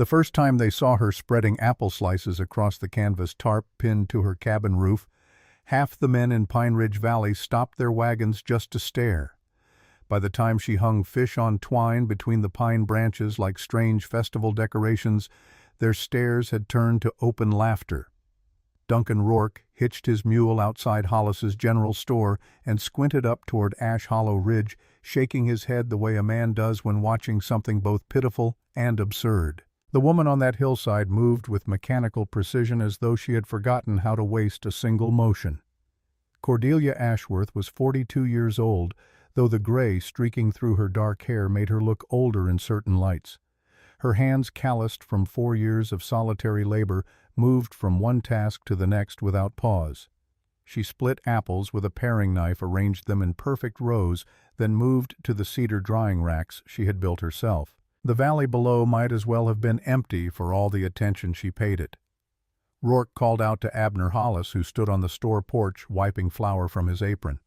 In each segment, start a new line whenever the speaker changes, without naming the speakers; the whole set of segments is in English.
The first time they saw her spreading apple slices across the canvas tarp pinned to her cabin roof, half the men in Pine Ridge Valley stopped their wagons just to stare. By the time she hung fish on twine between the pine branches like strange festival decorations, their stares had turned to open laughter. Duncan Rourke hitched his mule outside Hollis's general store and squinted up toward Ash Hollow Ridge, shaking his head the way a man does when watching something both pitiful and absurd. The woman on that hillside moved with mechanical precision as though she had forgotten how to waste a single motion. Cordelia Ashworth was 42 years old, though the gray streaking through her dark hair made her look older in certain lights. Her hands, calloused from 4 years of solitary labor, moved from one task to the next without pause. She split apples with a paring knife, arranged them in perfect rows, then moved to the cedar drying racks she had built herself. The valley below might as well have been empty for all the attention she paid it. Rourke called out to Abner Hollis, who stood on the store porch wiping flour from his apron.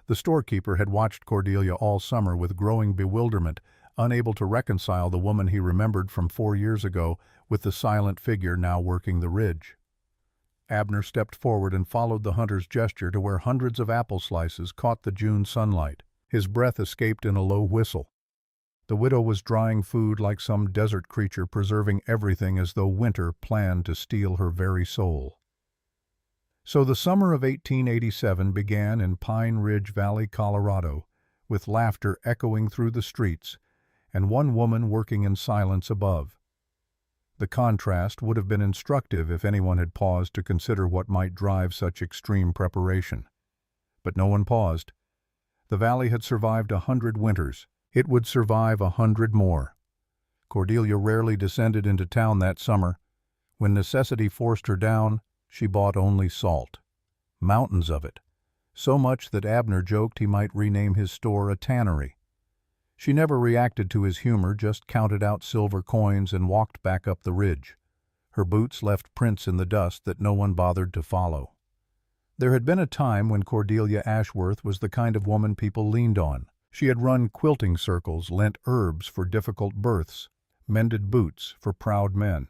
The storekeeper had watched Cordelia all summer with growing bewilderment, unable to reconcile the woman he remembered from 4 years ago with the silent figure now working the ridge. Abner stepped forward and followed the hunter's gesture to where hundreds of apple slices caught the June sunlight. His breath escaped in a low whistle. The widow was drying food like some desert creature, preserving everything as though winter planned to steal her very soul. So the summer of 1887 began in Pine Ridge Valley, Colorado, with laughter echoing through the streets, and one woman working in silence above. The contrast would have been instructive if anyone had paused to consider what might drive such extreme preparation. But no one paused. The valley had survived 100 winters. It would survive 100 more. Cordelia rarely descended into town that summer. When necessity forced her down, she bought only salt. Mountains of it. So much that Abner joked he might rename his store a tannery. She never reacted to his humor, just counted out silver coins and walked back up the ridge. Her boots left prints in the dust that no one bothered to follow. There had been a time when Cordelia Ashworth was the kind of woman people leaned on. She had run quilting circles, lent herbs for difficult births, mended boots for proud men.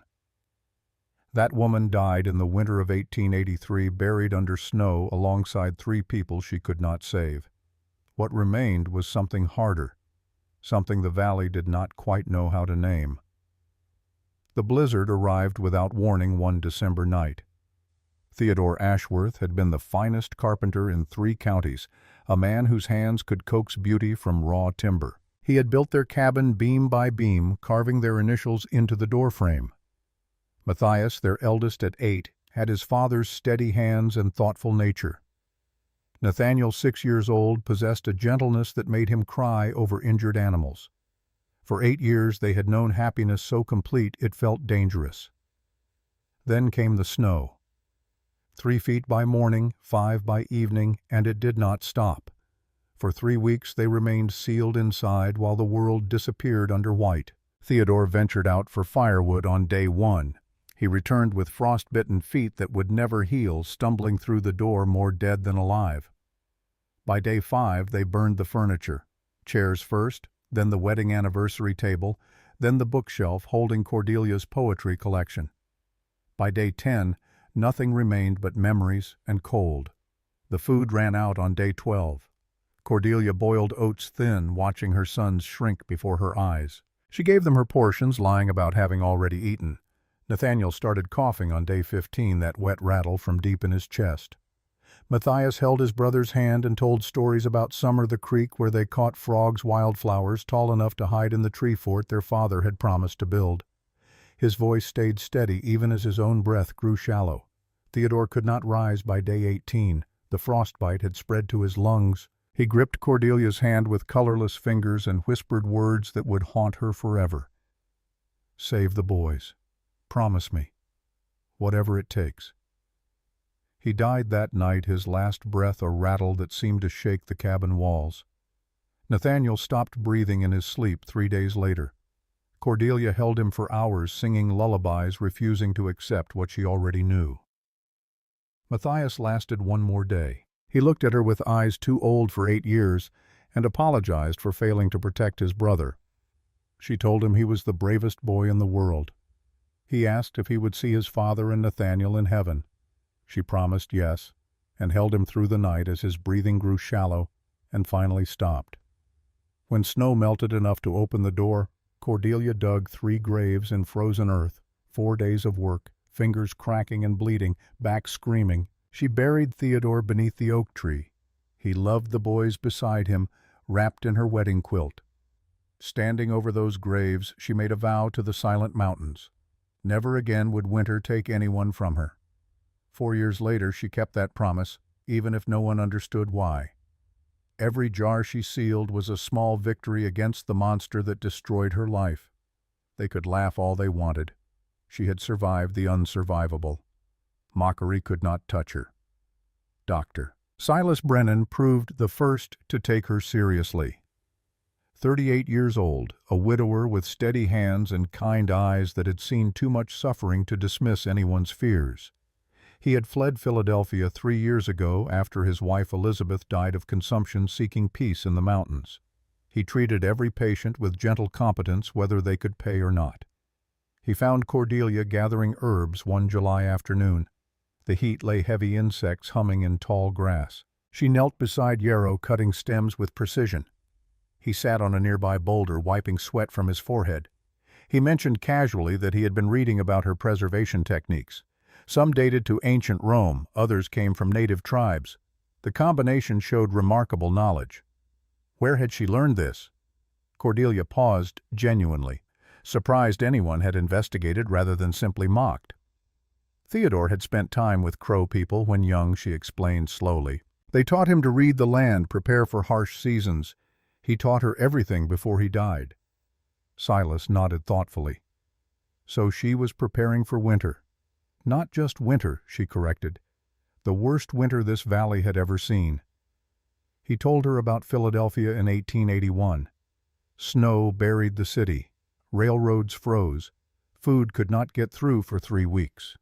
That woman died in the winter of 1883, buried under snow alongside 3 people she could not save. What remained was something harder, something the valley did not quite know how to name. The blizzard arrived without warning one December night. Theodore Ashworth had been the finest carpenter in 3 counties, a man whose hands could coax beauty from raw timber. He had built their cabin beam by beam, carving their initials into the doorframe. Matthias, their eldest at 8, had his father's steady hands and thoughtful nature. Nathaniel, 6 years old, possessed a gentleness that made him cry over injured animals. For 8 years they had known happiness so complete it felt dangerous. Then came the snow. 3 feet by morning, 5 by evening, and it did not stop. For 3 weeks they remained sealed inside while the world disappeared under white. Theodore ventured out for firewood on day 1. He returned with frostbitten feet that would never heal, stumbling through the door more dead than alive. By day 5 they burned the furniture. Chairs first, then the wedding anniversary table, then the bookshelf holding Cordelia's poetry collection. By day 10, nothing remained but memories and cold. The food ran out on day 12. Cordelia boiled oats thin, watching her sons shrink before her eyes. She gave them her portions, lying about having already eaten. Nathaniel started coughing on day 15, that wet rattle from deep in his chest. Matthias held his brother's hand and told stories about Summer the creek where they caught frogs, wildflowers tall enough to hide in the tree fort their father had promised to build. His voice stayed steady even as his own breath grew shallow. Theodore could not rise by day 18. The frostbite had spread to his lungs. He gripped Cordelia's hand with colorless fingers and whispered words that would haunt her forever. "Save the boys. Promise me. Whatever it takes." He died that night, his last breath a rattle that seemed to shake the cabin walls. Nathaniel stopped breathing in his sleep 3 days later. Cordelia held him for hours, singing lullabies, refusing to accept what she already knew. Matthias lasted 1 more day. He looked at her with eyes too old for 8 years and apologized for failing to protect his brother. She told him he was the bravest boy in the world. He asked if he would see his father and Nathaniel in heaven. She promised yes, and held him through the night as his breathing grew shallow and finally stopped. When snow melted enough to open the door, Cordelia dug 3 graves in frozen earth, 4 days of work, fingers cracking and bleeding, back screaming. She buried Theodore beneath the oak tree. He loved the boys beside him, wrapped in her wedding quilt. Standing over those graves, she made a vow to the silent mountains. Never again would winter take anyone from her. 4 years later, she kept that promise, even if no one understood why. Every jar she sealed was a small victory against the monster that destroyed her life. They could laugh all they wanted. She had survived the unsurvivable. Mockery could not touch her. Dr. Silas Brennan proved the first to take her seriously. 38 years old, a widower with steady hands and kind eyes that had seen too much suffering to dismiss anyone's fears. He had fled Philadelphia 3 years ago after his wife Elizabeth died of consumption, seeking peace in the mountains. He treated every patient with gentle competence whether they could pay or not. He found Cordelia gathering herbs one July afternoon. The heat lay heavy insects humming in tall grass. She knelt beside Yarrow, cutting stems with precision. He sat on a nearby boulder, wiping sweat from his forehead. He mentioned casually that he had been reading about her preservation techniques. Some dated to ancient Rome, others came from native tribes. The combination showed remarkable knowledge. Where had she learned this? Cordelia paused genuinely, surprised anyone had investigated rather than simply mocked. Theodore had spent time with Crow people when young, she explained slowly. They taught him to read the land, prepare for harsh seasons. He taught her everything before he died. Silas nodded thoughtfully. So she was preparing for winter. Not just winter, she corrected. The worst winter this valley had ever seen. He told her about Philadelphia in 1881. Snow buried the city. Railroads froze. Food could not get through for 3 weeks.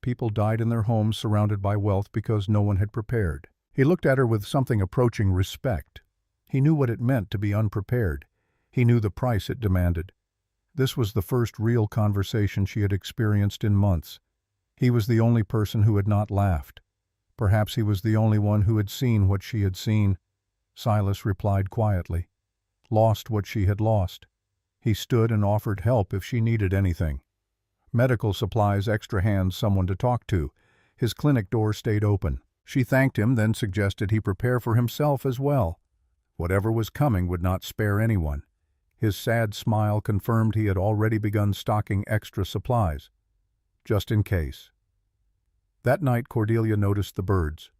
People died in their homes surrounded by wealth because no one had prepared. He looked at her with something approaching respect. He knew what it meant to be unprepared. He knew the price it demanded. This was the first real conversation she had experienced in months. He was the only person who had not laughed. Perhaps he was the only one who had seen what she had seen. Silas replied quietly. Lost what she had lost. He stood and offered help if she needed anything. Medical supplies, extra hands, someone to talk to. His clinic door stayed open. She thanked him, then suggested he prepare for himself as well. Whatever was coming would not spare anyone. His sad smile confirmed he had already begun stocking extra supplies, just in case. That night Cordelia noticed the birds.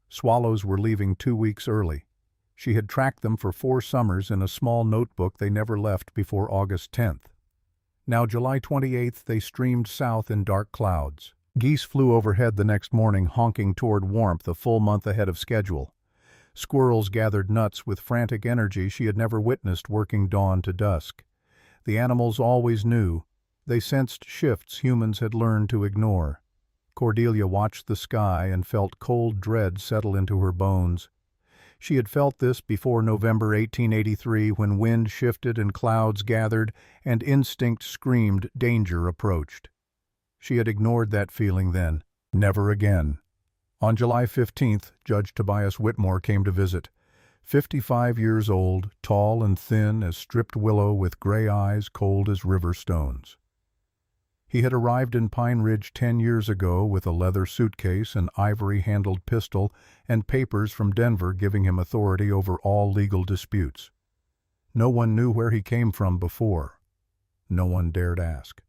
Swallows were leaving 2 weeks early. She had tracked them for 4 summers in a small notebook they never left before August 10th. Now July 28th they streamed south in dark clouds. Geese flew overhead the next morning, honking toward warmth a full month ahead of schedule. Squirrels gathered nuts with frantic energy she had never witnessed, working dawn to dusk. The animals always knew. They sensed shifts humans had learned to ignore. Cordelia watched the sky and felt cold dread settle into her bones. She had felt this before November 1883, when wind shifted and clouds gathered and instinct screamed danger approached. She had ignored that feeling then. Never again. On July 15th, Judge Tobias Whitmore came to visit. 55 years old, tall and thin as stripped willow, with gray eyes cold as river stones. He had arrived in Pine Ridge 10 years ago with a leather suitcase, an ivory-handled pistol, and papers from Denver giving him authority over all legal disputes. No one knew where he came from before. No one dared ask.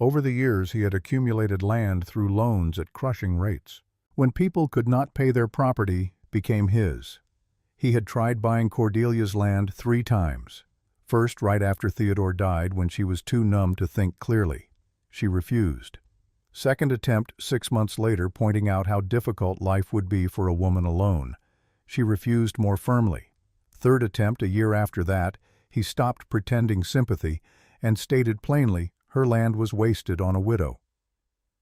Over the years he had accumulated land through loans at crushing rates. When people could not pay, their property became his. He had tried buying Cordelia's land 3 times. First, right after Theodore died, when she was too numb to think clearly. She refused. Second attempt 6 months later, pointing out how difficult life would be for a woman alone. She refused more firmly. Third attempt a year after that, he stopped pretending sympathy and stated plainly her land was wasted on a widow.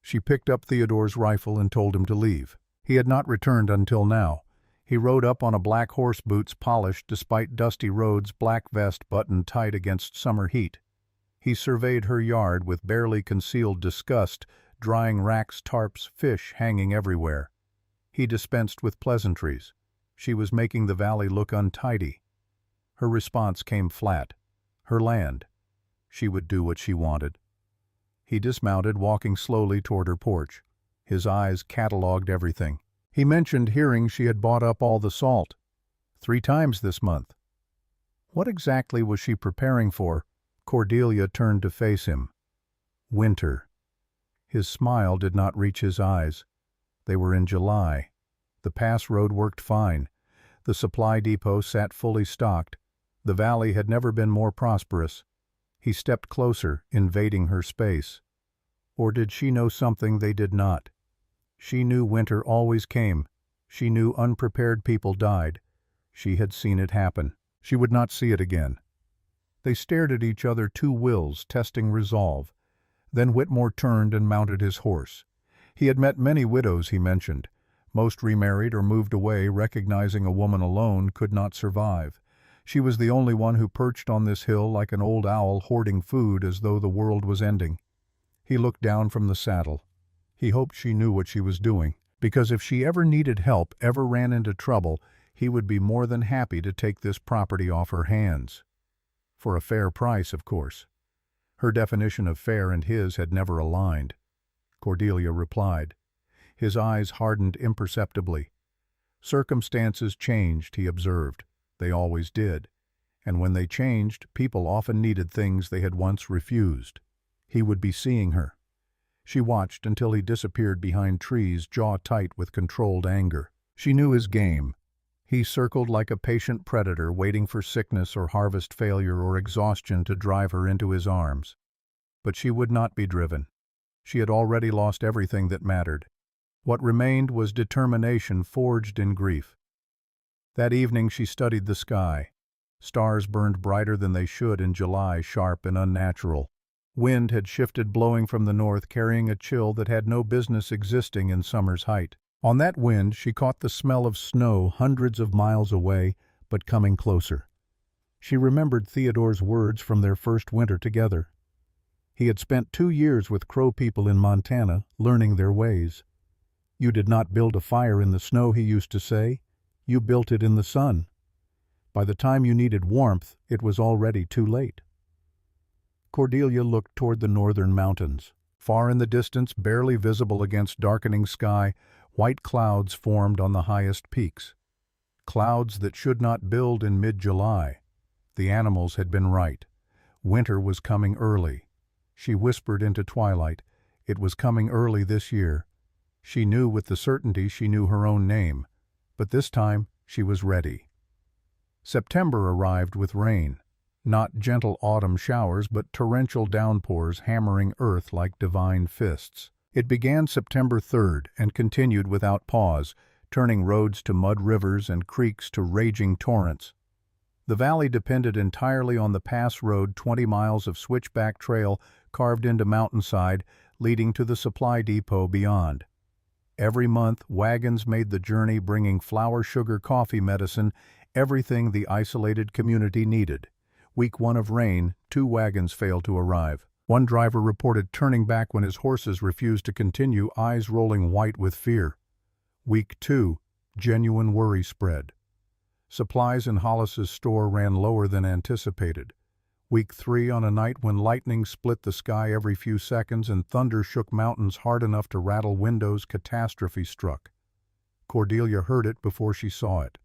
She picked up Theodore's rifle and told him to leave. He had not returned until now. He rode up on a black horse, boots polished despite dusty roads, black vest buttoned tight against summer heat. He surveyed her yard with barely concealed disgust, drying racks, tarps, fish hanging everywhere. He dispensed with pleasantries. She was making the valley look untidy. Her response came flat. Her land. She would do what she wanted. He dismounted, walking slowly toward her porch. His eyes catalogued everything. He mentioned hearing she had bought up all the salt. 3 times this month. What exactly was she preparing for? Cordelia turned to face him. Winter. His smile did not reach his eyes. They were in July. The pass road worked fine. The supply depot sat fully stocked. The valley had never been more prosperous. He stepped closer, invading her space. Or did she know something they did not? She knew winter always came. She knew unprepared people died. She had seen it happen. She would not see it again. They stared at each other, 2 wills testing resolve. Then Whitmore turned and mounted his horse. He had met many widows, he mentioned. Most remarried or moved away, recognizing a woman alone could not survive. She was the only one who perched on this hill like an old owl hoarding food as though the world was ending. He looked down from the saddle. He hoped she knew what she was doing, because if she ever needed help, ever ran into trouble, he would be more than happy to take this property off her hands. For a fair price, of course. Her definition of fair and his had never aligned. Cordelia replied. His eyes hardened imperceptibly. Circumstances changed, he observed. They always did. And when they changed, people often needed things they had once refused. He would be seeing her. She watched until he disappeared behind trees, jaw tight with controlled anger. She knew his game. He circled like a patient predator, waiting for sickness or harvest failure or exhaustion to drive her into his arms. But she would not be driven. She had already lost everything that mattered. What remained was determination forged in grief. That evening she studied the sky. Stars burned brighter than they should in July, sharp and unnatural. Wind had shifted, blowing from the north, carrying a chill that had no business existing in summer's height. On that wind she caught the smell of snow hundreds of miles away, but coming closer. She remembered Theodore's words from their first winter together. He had spent 2 years with Crow people in Montana, learning their ways. You did not build a fire in the snow, he used to say. You built it in the sun. By the time you needed warmth, it was already too late. Cordelia looked toward the northern mountains. Far in the distance, barely visible against darkening sky, white clouds formed on the highest peaks. Clouds that should not build in mid-July. The animals had been right. Winter was coming early. She whispered into twilight. It was coming early this year. She knew with the certainty she knew her own name. But this time she was ready. September arrived with rain. Not gentle autumn showers, but torrential downpours hammering earth like divine fists. It began September 3rd and continued without pause, turning roads to mud rivers and creeks to raging torrents. The valley depended entirely on the pass road, 20 miles of switchback trail carved into mountainside, leading to the supply depot beyond. Every month, wagons made the journey, bringing flour, sugar, coffee, medicine, everything the isolated community needed. Week 1 of rain, 2 wagons failed to arrive. One driver reported turning back when his horses refused to continue, eyes rolling white with fear. Week 2, genuine worry spread. Supplies in Hollis's store ran lower than anticipated. Week 3, on a night when lightning split the sky every few seconds and thunder shook mountains hard enough to rattle windows, catastrophe struck. Cordelia heard it before she saw it.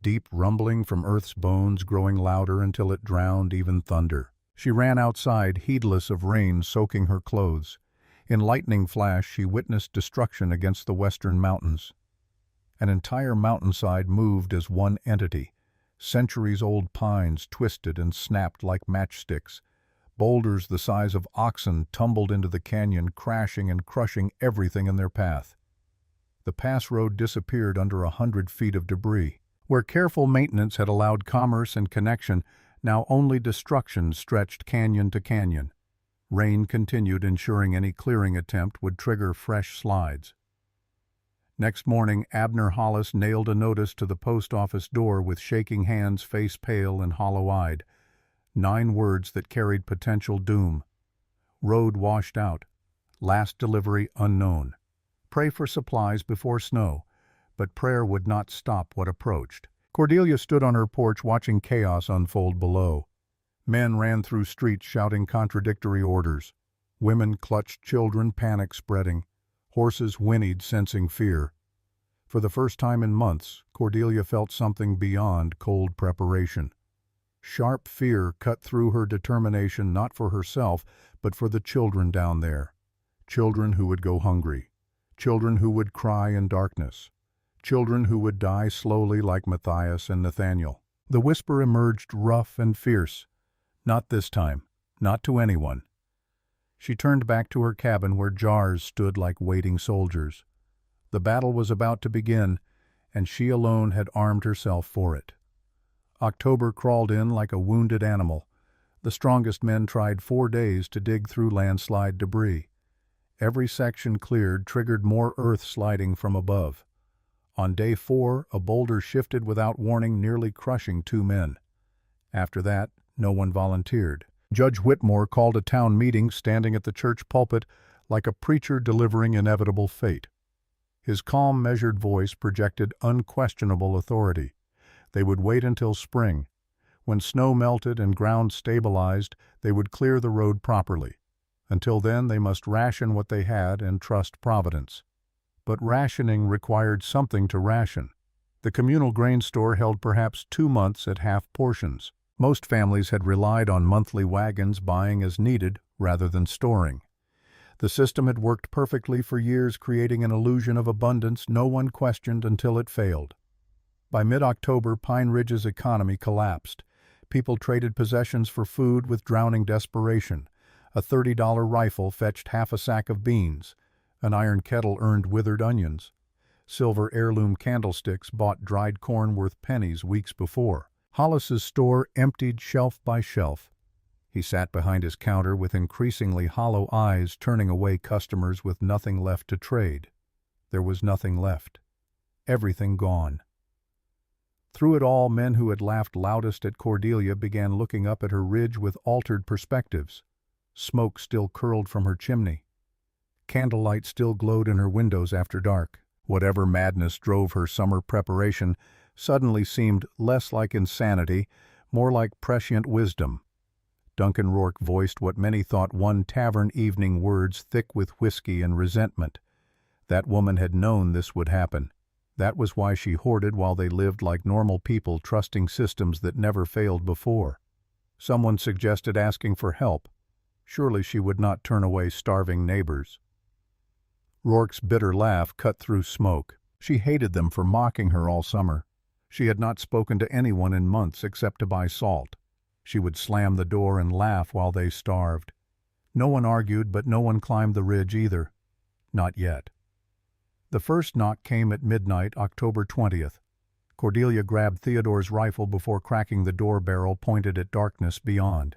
Deep rumbling from Earth's bones, growing louder until it drowned even thunder. She ran outside, heedless of rain soaking her clothes. In lightning flash, she witnessed destruction against the western mountains. An entire mountainside moved as one entity. Centuries-old pines twisted and snapped like matchsticks. Boulders the size of oxen tumbled into the canyon, crashing and crushing everything in their path. The pass road disappeared under 100 feet of debris. Where careful maintenance had allowed commerce and connection, now only destruction stretched canyon to canyon. Rain continued, ensuring any clearing attempt would trigger fresh slides. Next morning, Abner Hollis nailed a notice to the post office door with shaking hands, face pale and hollow-eyed. 9 words that carried potential doom. Road washed out. Last delivery unknown. Pray for supplies before snow. But prayer would not stop what approached. Cordelia stood on her porch watching chaos unfold below. Men ran through streets shouting contradictory orders. Women clutched children, panic spreading. Horses whinnied, sensing fear. For the first time in months, Cordelia felt something beyond cold preparation. Sharp fear cut through her determination, not for herself, but for the children down there. Children who would go hungry. Children who would cry in darkness. Children who would die slowly like Matthias and Nathaniel. The whisper emerged rough and fierce. Not this time. Not to anyone. She turned back to her cabin where jars stood like waiting soldiers. The battle was about to begin, and she alone had armed herself for it. October crawled in like a wounded animal. The strongest men tried 4 days to dig through landslide debris. Every section cleared triggered more earth sliding from above. On day 4, a boulder shifted without warning, nearly crushing 2 men. After that, no one volunteered. Judge Whitmore called a town meeting, standing at the church pulpit like a preacher delivering inevitable fate. His calm, measured voice projected unquestionable authority. They would wait until spring. When snow melted and ground stabilized, they would clear the road properly. Until then, they must ration what they had and trust Providence. But rationing required something to ration. The communal grain store held perhaps 2 months at half portions. Most families had relied on monthly wagons, buying as needed rather than storing. The system had worked perfectly for years, creating an illusion of abundance no one questioned until it failed. By mid-October, Pine Ridge's economy collapsed. People traded possessions for food with drowning desperation. A $30 rifle fetched half a sack of beans. An iron kettle earned withered onions. Silver heirloom candlesticks bought dried corn worth pennies weeks before. Hollis's store emptied shelf by shelf. He sat behind his counter with increasingly hollow eyes, turning away customers with nothing left to trade. There was nothing left. Everything gone. Through it all, men who had laughed loudest at Cordelia began looking up at her ridge with altered perspectives. Smoke still curled from her chimney. Candlelight still glowed in her windows after dark. Whatever madness drove her summer preparation suddenly seemed less like insanity, more like prescient wisdom. Duncan Rourke voiced what many thought one tavern evening words thick with whiskey and resentment. That woman had known this would happen. That was why she hoarded while they lived like normal people, trusting systems that never failed before. Someone suggested asking for help. Surely she would not turn away starving neighbors. Rourke's bitter laugh cut through smoke. She hated them for mocking her all summer. She had not spoken to anyone in months except to buy salt. She would slam the door and laugh while they starved. No one argued, but no one climbed the ridge either. Not yet. The first knock came at midnight, October 20th. Cordelia grabbed Theodore's rifle before cracking the door barrel, pointed at darkness beyond.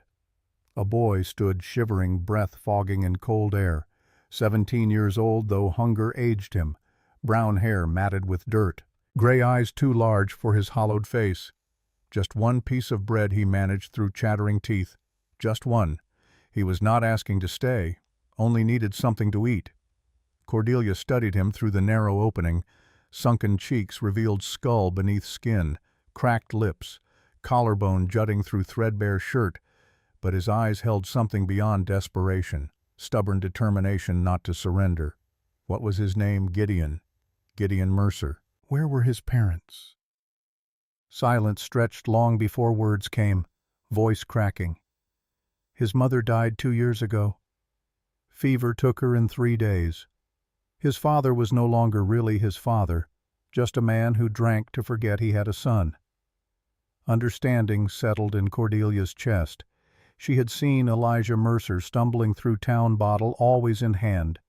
A boy stood shivering, breath fogging in cold air. 17 years old, though hunger aged him. Brown hair matted with dirt. Gray eyes too large for his hollowed face. Just one piece of bread he managed through chattering teeth. Just one. He was not asking to stay, only needed something to eat. Cordelia studied him through the narrow opening. Sunken cheeks revealed skull beneath skin, cracked lips, collarbone jutting through threadbare shirt, but his eyes held something beyond desperation, stubborn determination not to surrender. What was his name? Gideon. Gideon Mercer. Where were his parents? Silence stretched long before words came, voice cracking. His mother died 2 years ago. Fever took her in 3 days. His father was no longer really his father, just a man who drank to forget he had a son. Understanding settled in Cordelia's chest. She had seen Elijah Mercer stumbling through town, bottle always in hand.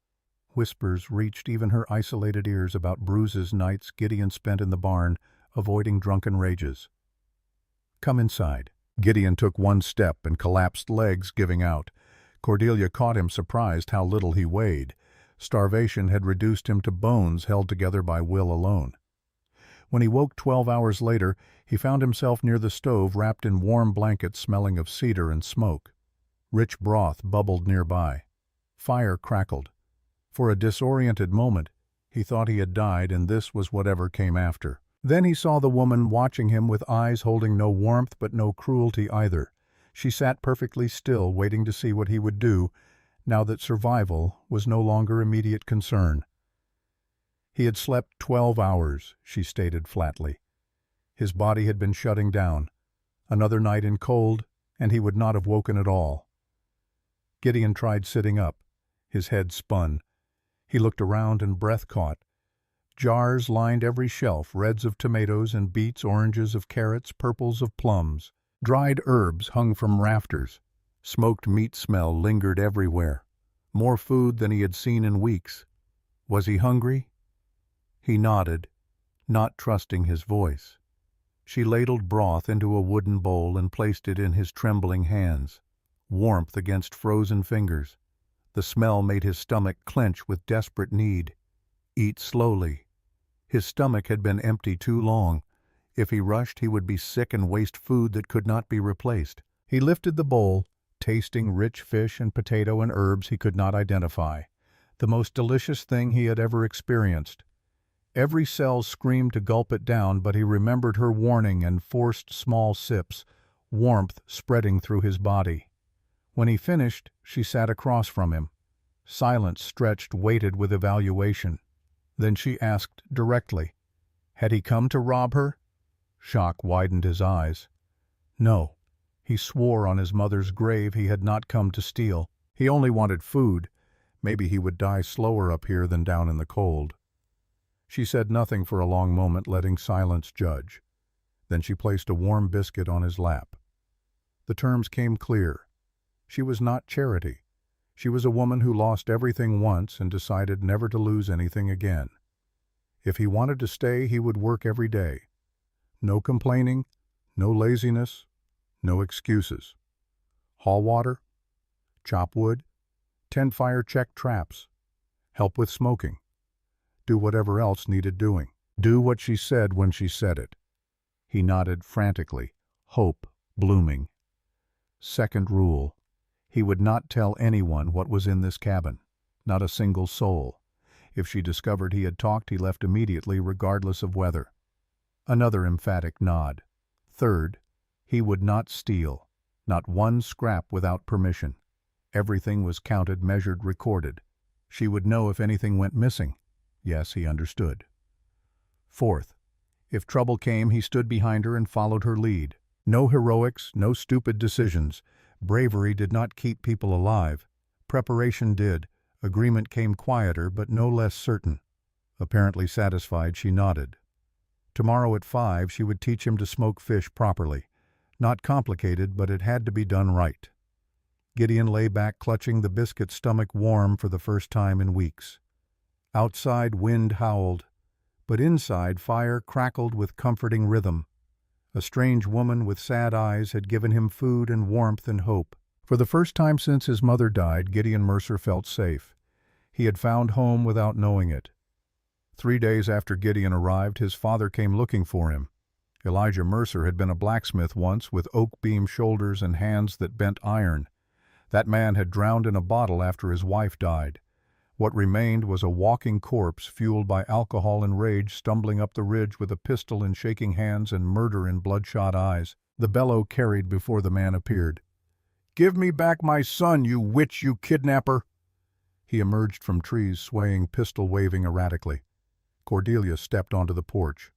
Whispers reached even her isolated ears about bruises nights Gideon spent in the barn, avoiding drunken rages. "Come inside." Gideon took one step and collapsed, legs giving out. Cordelia caught him, surprised how little he weighed. Starvation had reduced him to bones held together by will alone. When he woke 12 hours later, he found himself near the stove wrapped in warm blankets smelling of cedar and smoke. Rich broth bubbled nearby. Fire crackled. For a disoriented moment, he thought he had died, and this was whatever came after. Then he saw the woman watching him with eyes holding no warmth but no cruelty either. She sat perfectly still, waiting to see what he would do, now that survival was no longer immediate concern. He had slept 12 hours, she stated flatly. His body had been shutting down. Another night in cold, and he would not have woken at all. Gideon tried sitting up. His head spun. He looked around and breath caught. Jars lined every shelf, reds of tomatoes and beets, oranges of carrots, purples of plums. Dried herbs hung from rafters. Smoked meat smell lingered everywhere. More food than he had seen in weeks. Was he hungry? He nodded, not trusting his voice. She ladled broth into a wooden bowl and placed it in his trembling hands. Warmth against frozen fingers. The smell made his stomach clench with desperate need. Eat slowly. His stomach had been empty too long. If he rushed, he would be sick and waste food that could not be replaced. He lifted the bowl, tasting rich fish and potato and herbs he could not identify. The most delicious thing he had ever experienced. Every cell screamed to gulp it down, but he remembered her warning and forced small sips, warmth spreading through his body. When he finished, she sat across from him. Silence stretched, weighted with evaluation. Then she asked directly, had he come to rob her? Shock widened his eyes. No. He swore on his mother's grave he had not come to steal. He only wanted food. Maybe he would die slower up here than down in the cold. She said nothing for a long moment, letting silence judge. Then she placed a warm biscuit on his lap. The terms came clear. She was not Charity. She was a woman who lost everything once and decided never to lose anything again. If he wanted to stay, he would work every day. No complaining, no laziness, no excuses. Haul water, chop wood, tend fire, check traps, help with smoking. Do whatever else needed doing. Do what she said when she said it. He nodded frantically, hope blooming. Second rule. He would not tell anyone what was in this cabin, not a single soul. If she discovered he had talked, he left immediately, regardless of weather. Another emphatic nod. Third, he would not steal, not one scrap without permission. Everything was counted, measured, recorded. She would know if anything went missing. Yes, he understood. Fourth, if trouble came, he stood behind her and followed her lead. No heroics, no stupid decisions. Bravery did not keep people alive. Preparation did. Agreement came quieter, but no less certain. Apparently satisfied, she nodded. Tomorrow at 5, she would teach him to smoke fish properly. Not complicated, but it had to be done right. Gideon lay back, clutching the biscuit, stomach warm for the first time in weeks. Outside, wind howled, but inside, fire crackled with comforting rhythm. A strange woman with sad eyes had given him food and warmth and hope. For the first time since his mother died, Gideon Mercer felt safe. He had found home without knowing it. 3 days after Gideon arrived, his father came looking for him. Elijah Mercer had been a blacksmith once, with oak beam shoulders and hands that bent iron. That man had drowned in a bottle after his wife died. What remained was a walking corpse, fueled by alcohol and rage, stumbling up the ridge with a pistol in shaking hands and murder in bloodshot eyes. The bellow carried before the man appeared. "Give me back my son, you witch, you kidnapper!" He emerged from trees, swaying, pistol waving erratically. Cordelia stepped onto the porch.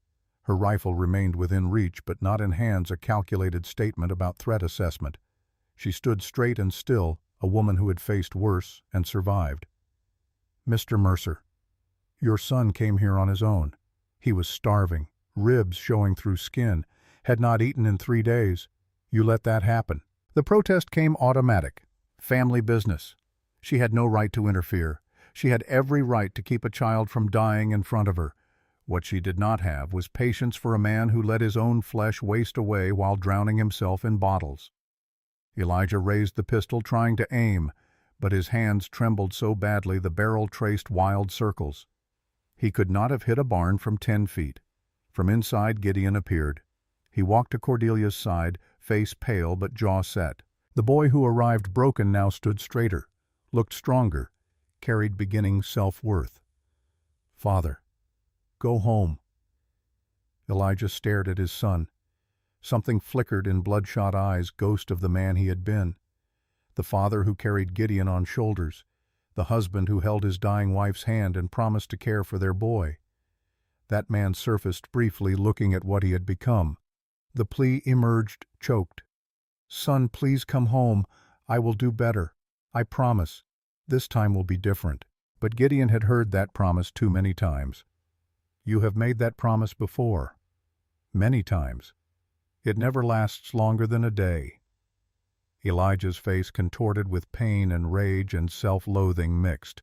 Her rifle remained within reach, but not in hands a calculated statement about threat assessment. She stood straight and still, a woman who had faced worse and survived. "Mr. Mercer, your son came here on his own. He was starving, ribs showing through skin, had not eaten in 3 days. You let that happen." The protest came automatic. Family business. She had no right to interfere. She had every right to keep a child from dying in front of her. What she did not have was patience for a man who let his own flesh waste away while drowning himself in bottles. Elijah raised the pistol, trying to aim. but his hands trembled so badly the barrel traced wild circles. He could not have hit a barn from 10 feet. From inside, Gideon appeared. He walked to Cordelia's side, face pale but jaw set. The boy who arrived broken now stood straighter, looked stronger, carried beginning self-worth. "Father, go home." Elijah stared at his son. Something flickered in bloodshot eyes, ghost of the man he had been. The father who carried Gideon on shoulders, the husband who held his dying wife's hand and promised to care for their boy. That man surfaced briefly, looking at what he had become. The plea emerged, choked. "Son, please come home. I will do better. I promise. This time will be different." But Gideon had heard that promise too many times. "You have made that promise before. Many times. It never lasts longer than a day." Elijah's face contorted with pain and rage and self-loathing mixed.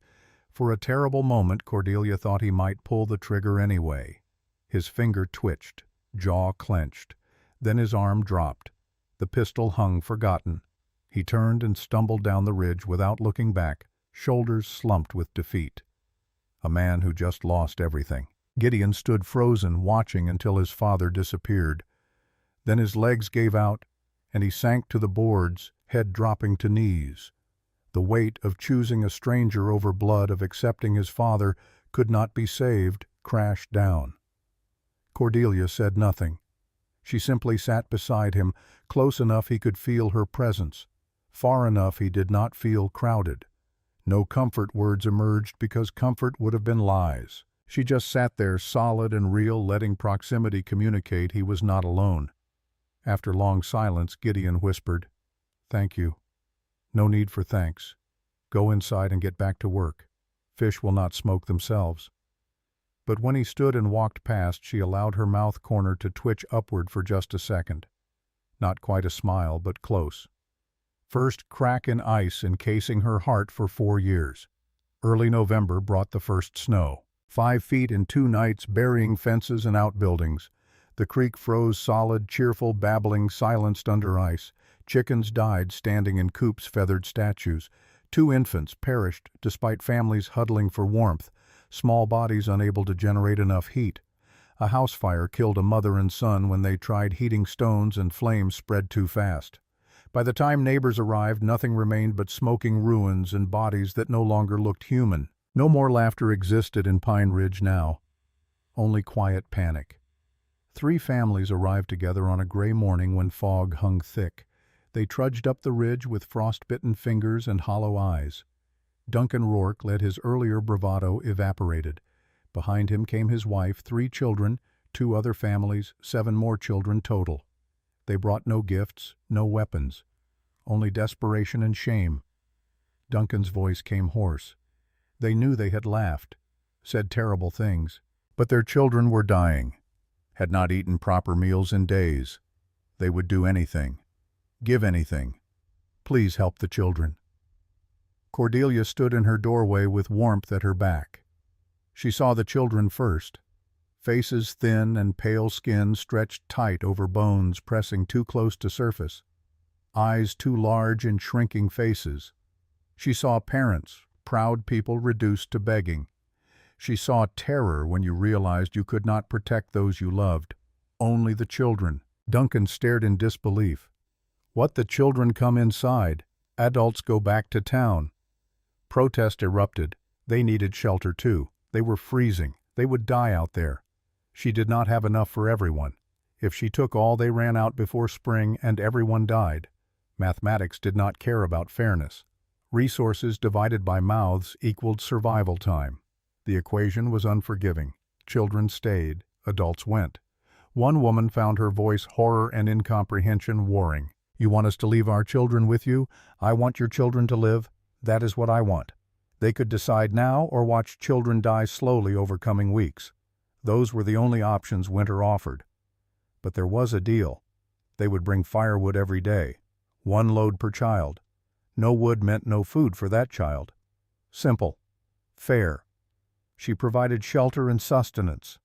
For a terrible moment Cordelia thought he might pull the trigger anyway. His finger twitched, jaw clenched. Then his arm dropped. The pistol hung forgotten. He turned and stumbled down the ridge without looking back, shoulders slumped with defeat. A man who just lost everything. Gideon stood frozen, watching until his father disappeared. Then his legs gave out, and he sank to the boards, head dropping to knees. The weight of choosing a stranger over blood, of accepting his father, could not be saved, crashed down. Cordelia said nothing. She simply sat beside him, close enough he could feel her presence, far enough he did not feel crowded. No comfort words emerged because comfort would have been lies. She just sat there, solid and real, letting proximity communicate he was not alone. After long silence, Gideon whispered, "Thank you." "No need for thanks. Go inside and get back to work. Fish will not smoke themselves." But when he stood and walked past, she allowed her mouth corner to twitch upward for just a second. Not quite a smile, but close. First crack in ice encasing her heart for 4 years. Early November brought the first snow. 5 feet in 2 nights, burying fences and outbuildings. The creek froze solid, cheerful, babbling, silenced under ice. Chickens died standing in coops, feathered statues. 2 infants perished despite families huddling for warmth, small bodies unable to generate enough heat. A house fire killed a mother and son when they tried heating stones and flames spread too fast. By the time neighbors arrived, nothing remained but smoking ruins and bodies that no longer looked human. No more laughter existed in Pine Ridge now. Only quiet panic. 3 families arrived together on a gray morning when fog hung thick. They trudged up the ridge with frost-bitten fingers and hollow eyes. Duncan Rourke led his earlier bravado evaporated. Behind him came his wife, 3 children, 2 other families, 7 more children total. They brought no gifts, no weapons, only desperation and shame. Duncan's voice came hoarse. They knew they had laughed, said terrible things, but their children were dying, had not eaten proper meals in days. They would do anything, give anything. Please help the children. Cordelia stood in her doorway with warmth at her back. She saw the children first. Faces thin and pale skin stretched tight over bones pressing too close to surface. Eyes too large in shrinking faces. She saw parents, proud people reduced to begging. She saw terror when you realized you could not protect those you loved. Only the children. Duncan stared in disbelief. What, the children come inside? Adults go back to town. Protest erupted. They needed shelter too. They were freezing. They would die out there. She did not have enough for everyone. If she took all, they ran out before spring and everyone died. Mathematics did not care about fairness. Resources divided by mouths equaled survival time. The equation was unforgiving. Children stayed. Adults went. One woman found her voice horror and incomprehension warring. "You want us to leave our children with you? I want your children to live. That is what I want." They could decide now or watch children die slowly over coming weeks. Those were the only options winter offered. But there was a deal. They would bring firewood every day. 1 load per child. No wood meant no food for that child. Simple. Fair. She provided shelter and sustenance.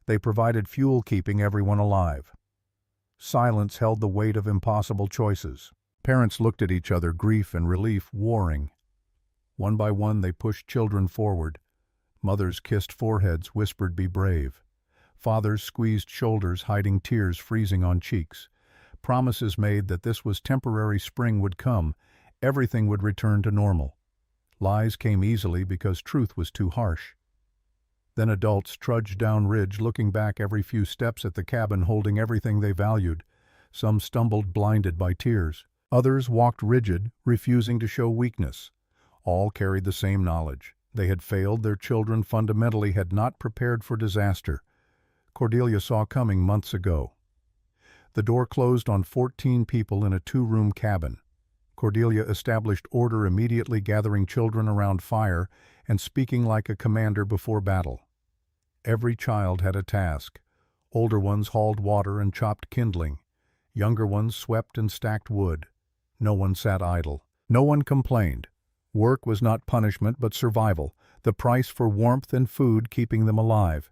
They provided fuel, keeping everyone alive. Silence held the weight of impossible choices. Parents looked at each other, grief and relief warring. One by one they pushed children forward. Mothers kissed foreheads, whispered, "Be brave." Fathers squeezed shoulders, hiding tears freezing on cheeks. Promises made that this was temporary, spring would come, everything would return to normal. Lies came easily because truth was too harsh. Then adults trudged down ridge, looking back every few steps at the cabin, holding everything they valued. Some stumbled, blinded by tears. Others walked rigid, refusing to show weakness. All carried the same knowledge. They had failed. Their children fundamentally had not prepared for disaster. Cordelia saw coming months ago. The door closed on 14 people in a 2-room cabin. Cordelia established order immediately, gathering children around fire and speaking like a commander before battle. Every child had a task. Older ones hauled water and chopped kindling. Younger ones swept and stacked wood. No one sat idle. No one complained. Work was not punishment but survival, the price for warmth and food keeping them alive.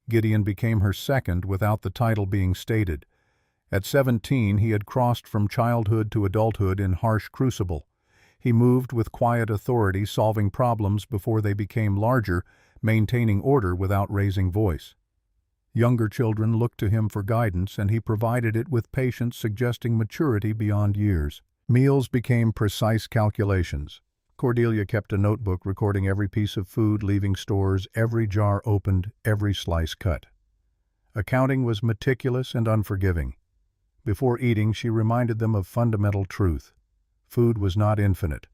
Gideon became her second without the title being stated. At 17, he had crossed from childhood to adulthood in harsh crucible. He moved with quiet authority, solving problems before they became larger, maintaining order without raising voice. Younger children looked to him for guidance, and he provided it with patience, suggesting maturity beyond years. Meals became precise calculations. Cordelia kept a notebook recording every piece of food leaving stores, every jar opened, every slice cut. Accounting was meticulous and unforgiving. Before eating, she reminded them of fundamental truth. Food was not infinite.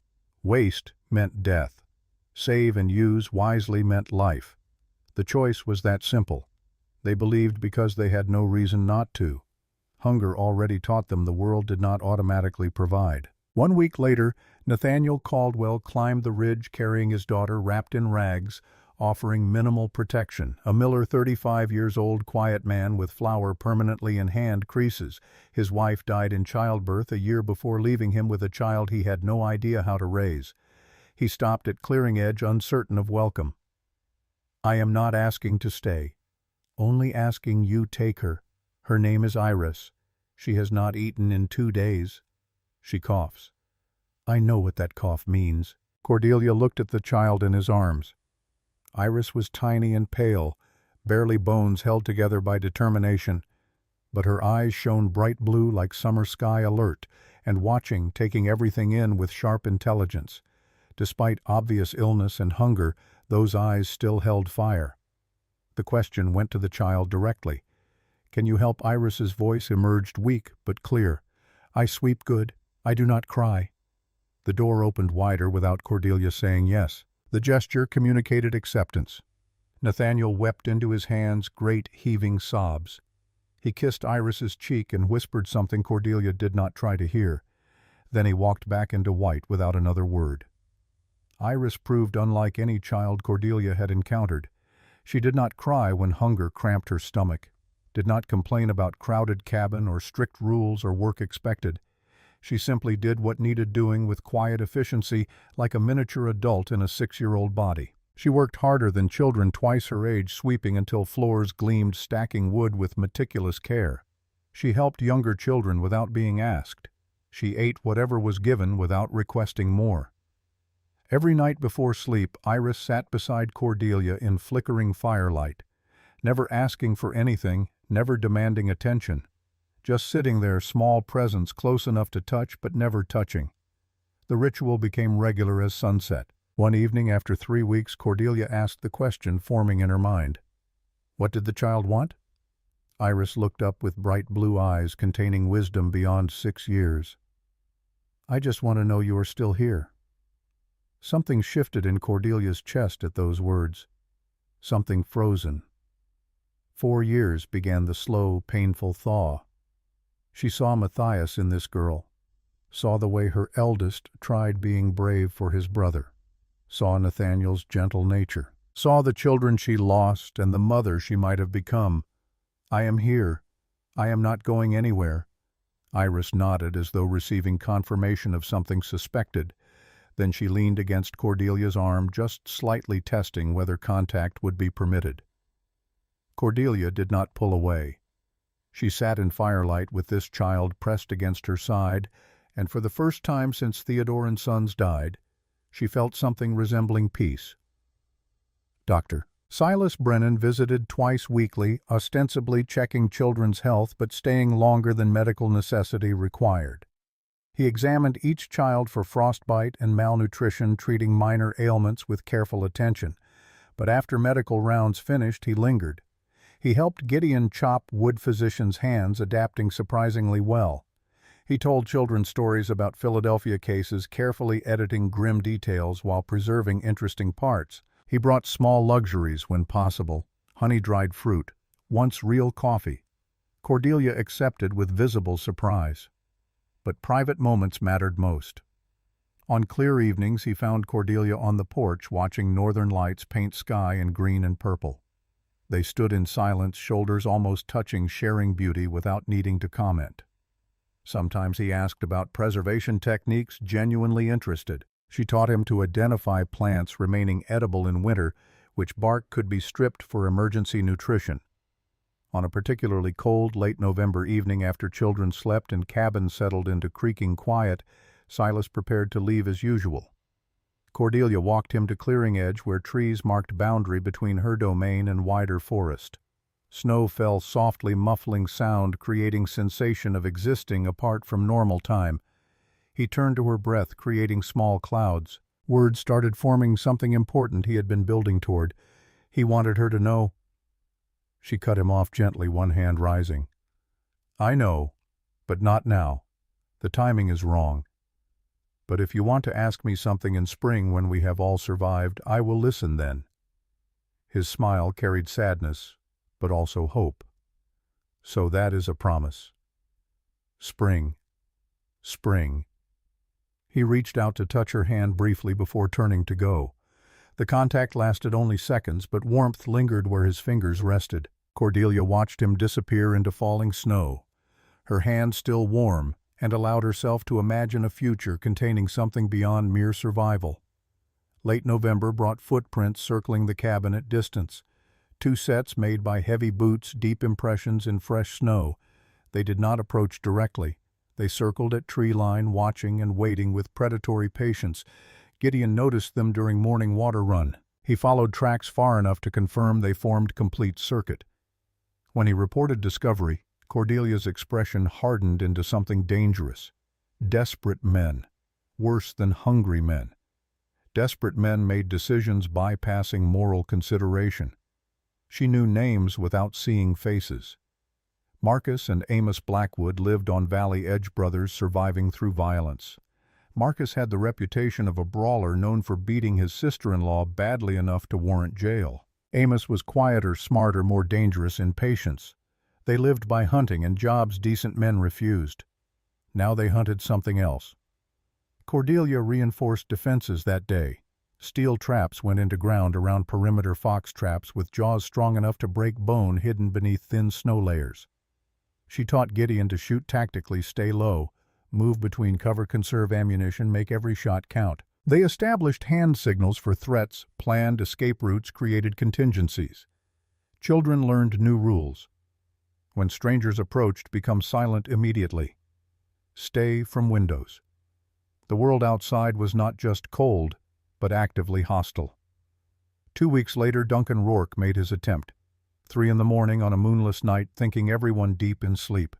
Waste meant death. Save and use wisely meant life. The choice was that simple. They believed because they had no reason not to. Hunger already taught them the world did not automatically provide. 1 week later, Nathaniel Caldwell climbed the ridge carrying his daughter wrapped in rags, offering minimal protection. A miller, 35 years old, quiet man with flour permanently in hand creases. His wife died in childbirth a year before, leaving him with a child he had no idea how to raise. He stopped at clearing edge, uncertain of welcome. "I am not asking to stay. Only asking you take her. Her name is Iris. She has not eaten in 2 days. She coughs." "I know what that cough means." Cordelia looked at the child in his arms. Iris was tiny and pale, barely bones held together by determination, but her eyes shone bright blue like summer sky, alert and watching, taking everything in with sharp intelligence. Despite obvious illness and hunger, those eyes still held fire. The question went to the child directly. "Can you help?" Iris's voice emerged weak but clear. "I sweep good. I do not cry." The door opened wider without Cordelia saying yes. The gesture communicated acceptance. Nathaniel wept into his hands, great heaving sobs. He kissed Iris's cheek and whispered something Cordelia did not try to hear. Then he walked back into white without another word. Iris proved unlike any child Cordelia had encountered. She did not cry when hunger cramped her stomach, did not complain about crowded cabin or strict rules or work expected. She simply did what needed doing with quiet efficiency, like a miniature adult in a 6-year-old body. She worked harder than children twice her age, sweeping until floors gleamed, stacking wood with meticulous care. She helped younger children without being asked. She ate whatever was given without requesting more. Every night before sleep, Iris sat beside Cordelia in flickering firelight, never asking for anything, never demanding attention. Just sitting there, small presence close enough to touch but never touching. The ritual became regular as sunset. One evening after 3 weeks, Cordelia asked the question forming in her mind. What did the child want? Iris looked up with bright blue eyes containing wisdom beyond 6 years. "I just want to know you are still here." Something shifted in Cordelia's chest at those words. Something frozen. 4 years began the slow, painful thaw. She saw Matthias in this girl, saw the way her eldest tried being brave for his brother, saw Nathaniel's gentle nature, saw the children she lost and the mother she might have become. "I am here. I am not going anywhere." Iris nodded as though receiving confirmation of something suspected. Then she leaned against Cordelia's arm, just slightly testing whether contact would be permitted. Cordelia did not pull away. She sat in firelight with this child pressed against her side, and for the first time since Theodore and Sons died, she felt something resembling peace. Dr. Silas Brennan visited twice weekly, ostensibly checking children's health but staying longer than medical necessity required. He examined each child for frostbite and malnutrition, treating minor ailments with careful attention. But after medical rounds finished, he lingered. He helped Gideon chop wood physicians' hands, adapting surprisingly well. He told children stories about Philadelphia cases, carefully editing grim details while preserving interesting parts. He brought small luxuries when possible: honey-dried fruit, once real coffee. Cordelia accepted with visible surprise. But private moments mattered most. On clear evenings, he found Cordelia on the porch watching northern lights paint sky in green and purple. They stood in silence, shoulders almost touching, sharing beauty without needing to comment. Sometimes he asked about preservation techniques, genuinely interested. She taught him to identify plants remaining edible in winter, which bark could be stripped for emergency nutrition. On a particularly cold, late November evening, after children slept and cabins settled into creaking quiet, Silas prepared to leave as usual. Cordelia walked him to clearing edge where trees marked boundary between her domain and wider forest. Snow fell softly, muffling sound, creating sensation of existing apart from normal time. He turned to her breath, creating small clouds. Words started forming, something important he had been building toward. He wanted her to know. She cut him off gently, one hand rising. "I know, but not now. The timing is wrong. But if you want to ask me something in spring when we have all survived, I will listen then." His smile carried sadness, but also hope. "So that is a promise." Spring. Spring. He reached out to touch her hand briefly before turning to go. The contact lasted only seconds, but warmth lingered where his fingers rested. Cordelia watched him disappear into falling snow, her hand still warm, and allowed herself to imagine a future containing something beyond mere survival. Late November brought footprints circling the cabin at distance. 2 sets made by heavy boots, deep impressions in fresh snow. They did not approach directly. They circled at tree line, watching and waiting with predatory patience. Gideon noticed them during morning water run. He followed tracks far enough to confirm they formed complete circuit. When he reported discovery, Cordelia's expression hardened into something dangerous. Desperate men. Worse than hungry men. Desperate men made decisions bypassing moral consideration. She knew names without seeing faces. Marcus and Amos Blackwood lived on Valley Edge, brothers surviving through violence. Marcus had the reputation of a brawler known for beating his sister-in-law badly enough to warrant jail. Amos was quieter, smarter, more dangerous in patience. They lived by hunting and jobs decent men refused. Now they hunted something else. Cordelia reinforced defenses that day. Steel traps went into ground around perimeter fox traps with jaws strong enough to break bone hidden beneath thin snow layers. She taught Gideon to shoot tactically, stay low, move between cover, conserve ammunition, make every shot count. They established hand signals for threats, planned escape routes, created contingencies. Children learned new rules. When strangers approached, become silent immediately. Stay from windows. The world outside was not just cold, but actively hostile. 2 weeks later, Duncan Rourke made his attempt. 3 in the morning on a moonless night, thinking everyone deep in sleep.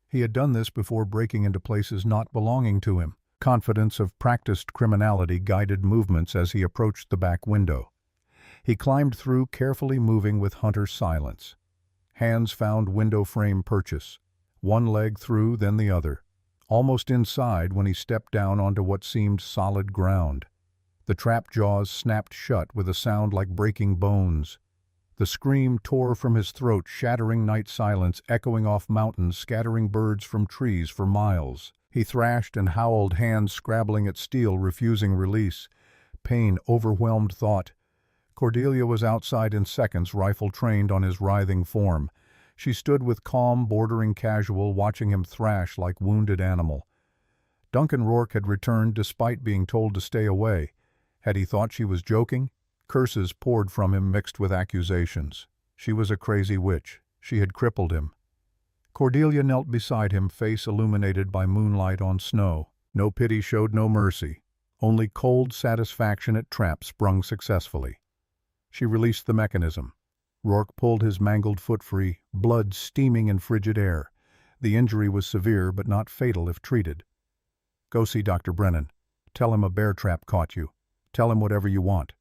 He had done this before, breaking into places not belonging to him. Confidence of practiced criminality guided movements as he approached the back window. He climbed through, carefully moving with hunter silence. Hands found window frame purchase. One leg through, then the other. Almost inside when he stepped down onto what seemed solid ground. The trap jaws snapped shut with a sound like breaking bones. The scream tore from his throat, shattering night silence, echoing off mountains, scattering birds from trees for miles. He thrashed and howled, hands scrabbling at steel, refusing release. Pain overwhelmed thought. Cordelia was outside in seconds, rifle trained on his writhing form. She stood with calm, bordering casual, watching him thrash like wounded animal. Duncan Rourke had returned despite being told to stay away. Had he thought she was joking? Curses poured from him, mixed with accusations. She was a crazy witch. She had crippled him. Cordelia knelt beside him, face illuminated by moonlight on snow. No pity, showed no mercy. Only cold satisfaction at trap sprung successfully. She released the mechanism. Rourke pulled his mangled foot free, blood steaming in frigid air. The injury was severe but not fatal if treated. "Go see Dr. Brennan. Tell him a bear trap caught you. Tell him whatever you want.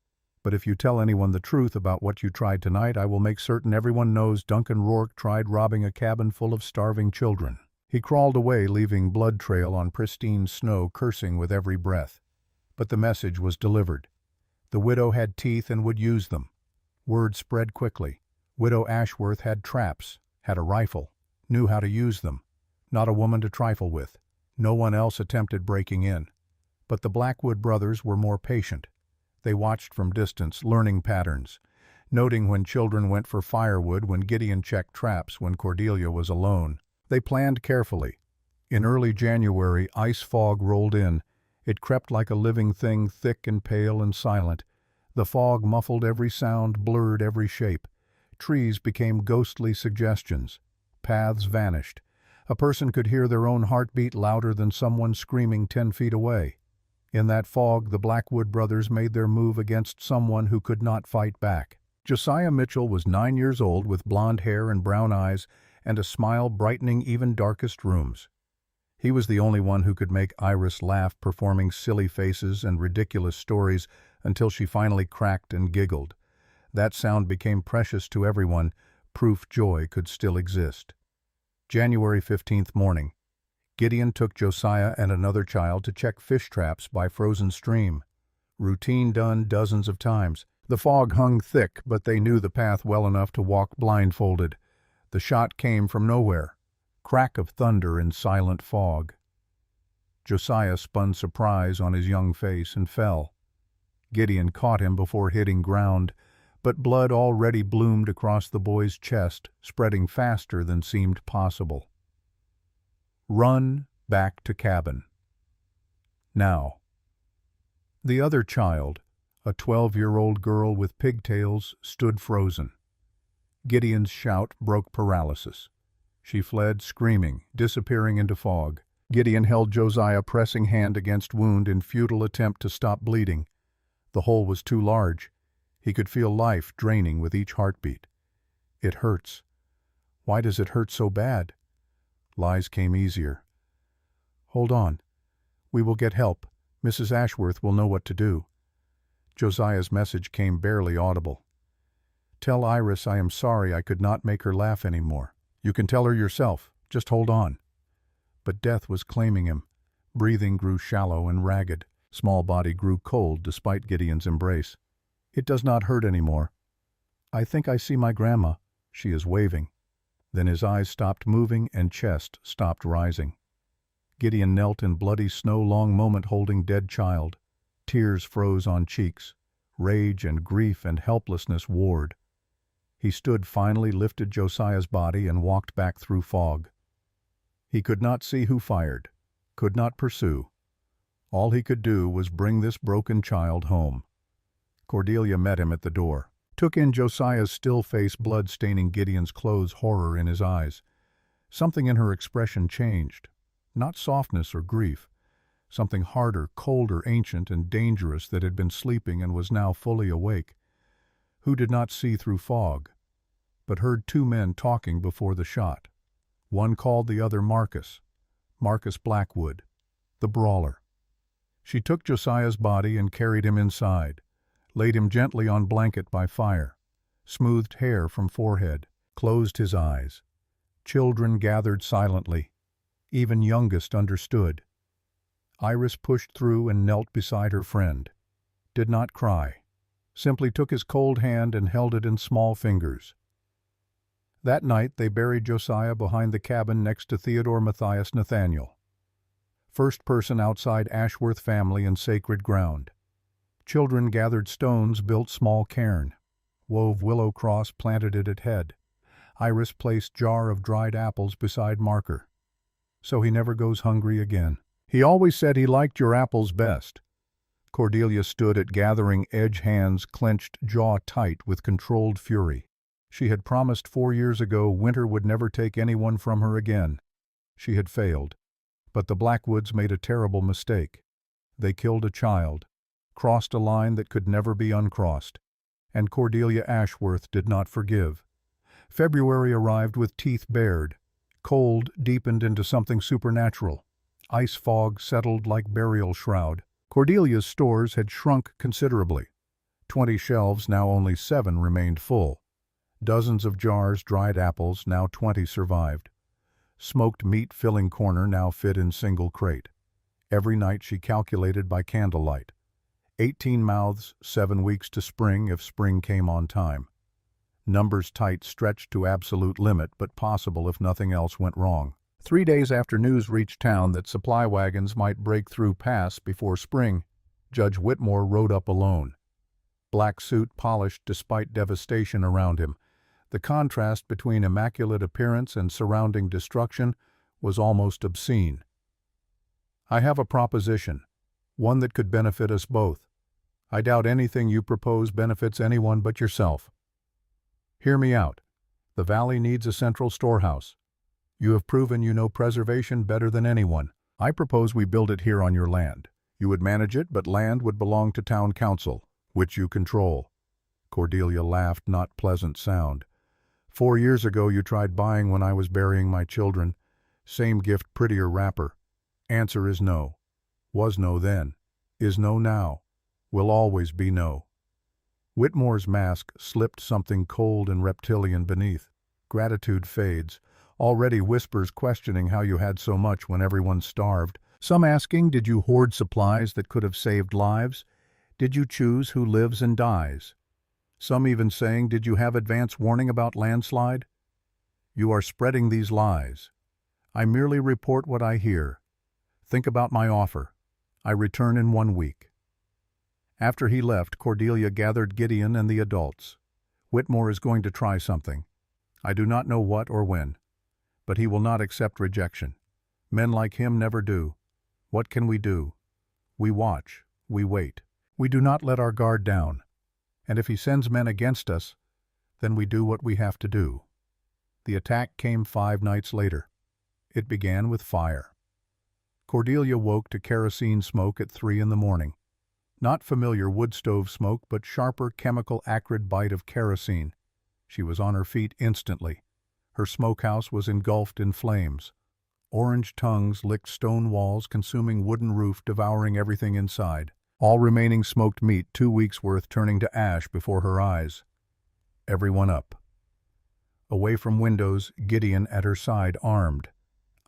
But if you tell anyone the truth about what you tried tonight, I will make certain everyone knows Duncan Rourke tried robbing a cabin full of starving children." He crawled away, leaving blood trail on pristine snow, cursing with every breath. But the message was delivered. The widow had teeth and would use them. Word spread quickly. Widow Ashworth had traps, had a rifle, knew how to use them. Not a woman to trifle with. No one else attempted breaking in. But the Blackwood brothers were more patient. They watched from distance, learning patterns, noting when children went for firewood, when Gideon checked traps, when Cordelia was alone. They planned carefully. In early January, ice fog rolled in. It crept like a living thing, thick and pale and silent. The fog muffled every sound, blurred every shape. Trees became ghostly suggestions. Paths vanished. A person could hear their own heartbeat louder than someone screaming 10 feet away. In that fog, the Blackwood brothers made their move against someone who could not fight back. Josiah Mitchell was 9 years old, with blond hair and brown eyes, and a smile brightening even darkest rooms. He was the only one who could make Iris laugh, performing silly faces and ridiculous stories until she finally cracked and giggled. That sound became precious to everyone, proof joy could still exist. January 15th morning. Gideon took Josiah and another child to check fish traps by frozen stream. Routine done dozens of times. The fog hung thick, but they knew the path well enough to walk blindfolded. The shot came from nowhere. Crack of thunder in silent fog. Josiah spun surprise on his young face and fell. Gideon caught him before hitting ground, but blood already bloomed across the boy's chest, spreading faster than seemed possible. Run back to cabin. Now. The other child, a 12-year-old girl with pigtails, stood frozen. Gideon's shout broke paralysis. She fled, screaming, disappearing into fog. Gideon held Josiah, pressing hand against wound in futile attempt to stop bleeding. The hole was too large. He could feel life draining with each heartbeat. It hurts. Why does it hurt so bad? Lies came easier. Hold on. We will get help. Mrs. Ashworth will know what to do. Josiah's message came barely audible. Tell Iris I am sorry I could not make her laugh anymore. You can tell her yourself. Just hold on. But death was claiming him. Breathing grew shallow and ragged. Small body grew cold despite Gideon's embrace. It does not hurt anymore. I think I see my grandma. She is waving. Then his eyes stopped moving and chest stopped rising. Gideon knelt in bloody snow, long moment holding dead child. Tears froze on cheeks. Rage and grief and helplessness warred. He stood, finally lifted Josiah's body and walked back through fog. He could not see who fired, could not pursue. All he could do was bring this broken child home. Cordelia met him at the door, took in Josiah's still face, blood staining Gideon's clothes, horror in his eyes. Something in her expression changed, not softness or grief, something harder, colder, ancient, and dangerous that had been sleeping and was now fully awake. Who did not see through fog, but heard two men talking before the shot. One called the other Marcus Blackwood, the brawler. She took Josiah's body and carried him inside, laid him gently on blanket by fire, smoothed hair from forehead, closed his eyes. Children gathered silently. Even youngest understood. Iris pushed through and knelt beside her friend. Did not cry. Simply took his cold hand and held it in small fingers. That night they buried Josiah behind the cabin next to Theodore Matthias Nathaniel. First person outside Ashworth family and sacred ground. Children gathered stones, built small cairn. Wove willow cross, planted it at head. Iris placed jar of dried apples beside marker. So he never goes hungry again. He always said he liked your apples best. Cordelia stood at gathering edge, hands clenched, jaw tight with controlled fury. She had promised 4 years ago winter would never take anyone from her again. She had failed. But the Blackwoods made a terrible mistake. They killed a child, crossed a line that could never be uncrossed, and Cordelia Ashworth did not forgive. February arrived with teeth bared. Cold deepened into something supernatural. Ice fog settled like burial shroud. Cordelia's stores had shrunk considerably. 20 shelves, now only 7 remained full. Dozens of jars, dried apples, now 20 survived. Smoked meat filling corner now fit in single crate. Every night she calculated by candlelight. 18 mouths, 7 weeks to spring if spring came on time. Numbers tight, stretched to absolute limit, but possible if nothing else went wrong. 3 days after news reached town that supply wagons might break through pass before spring, Judge Whitmore rode up alone. Black suit polished despite devastation around him. The contrast between immaculate appearance and surrounding destruction was almost obscene. "I have a proposition, one that could benefit us both. I doubt anything you propose benefits anyone but yourself. Hear me out. The valley needs a central storehouse. You have proven you know preservation better than anyone. I propose we build it here on your land. You would manage it, but land would belong to town council, which you control." Cordelia laughed, not pleasant sound. 4 years ago you tried buying when I was burying my children. Same gift, prettier wrapper. Answer is no. Was no then. Is no now. Will always be no. Whitmore's mask slipped something cold and reptilian beneath. Gratitude fades. Already whispers questioning how you had so much when everyone starved. Some asking, did you hoard supplies that could have saved lives? Did you choose who lives and dies? Some even saying, did you have advance warning about landslide? You are spreading these lies. I merely report what I hear. Think about my offer. I return in 1 week. After he left, Cordelia gathered Gideon and the adults. Whitmore is going to try something. I do not know what or when, but he will not accept rejection. Men like him never do. What can we do? We watch, we wait. We do not let our guard down. And if he sends men against us, then we do what we have to do. The attack came 5 nights later. It began with fire. Cordelia woke to kerosene smoke at 3 in the morning. Not familiar wood stove smoke, but sharper, chemical, acrid bite of kerosene. She was on her feet instantly. Her smokehouse was engulfed in flames. Orange tongues licked stone walls, consuming wooden roof, devouring everything inside. All remaining smoked meat, 2 weeks' worth, turning to ash before her eyes. Everyone up. Away from windows, Gideon at her side, armed.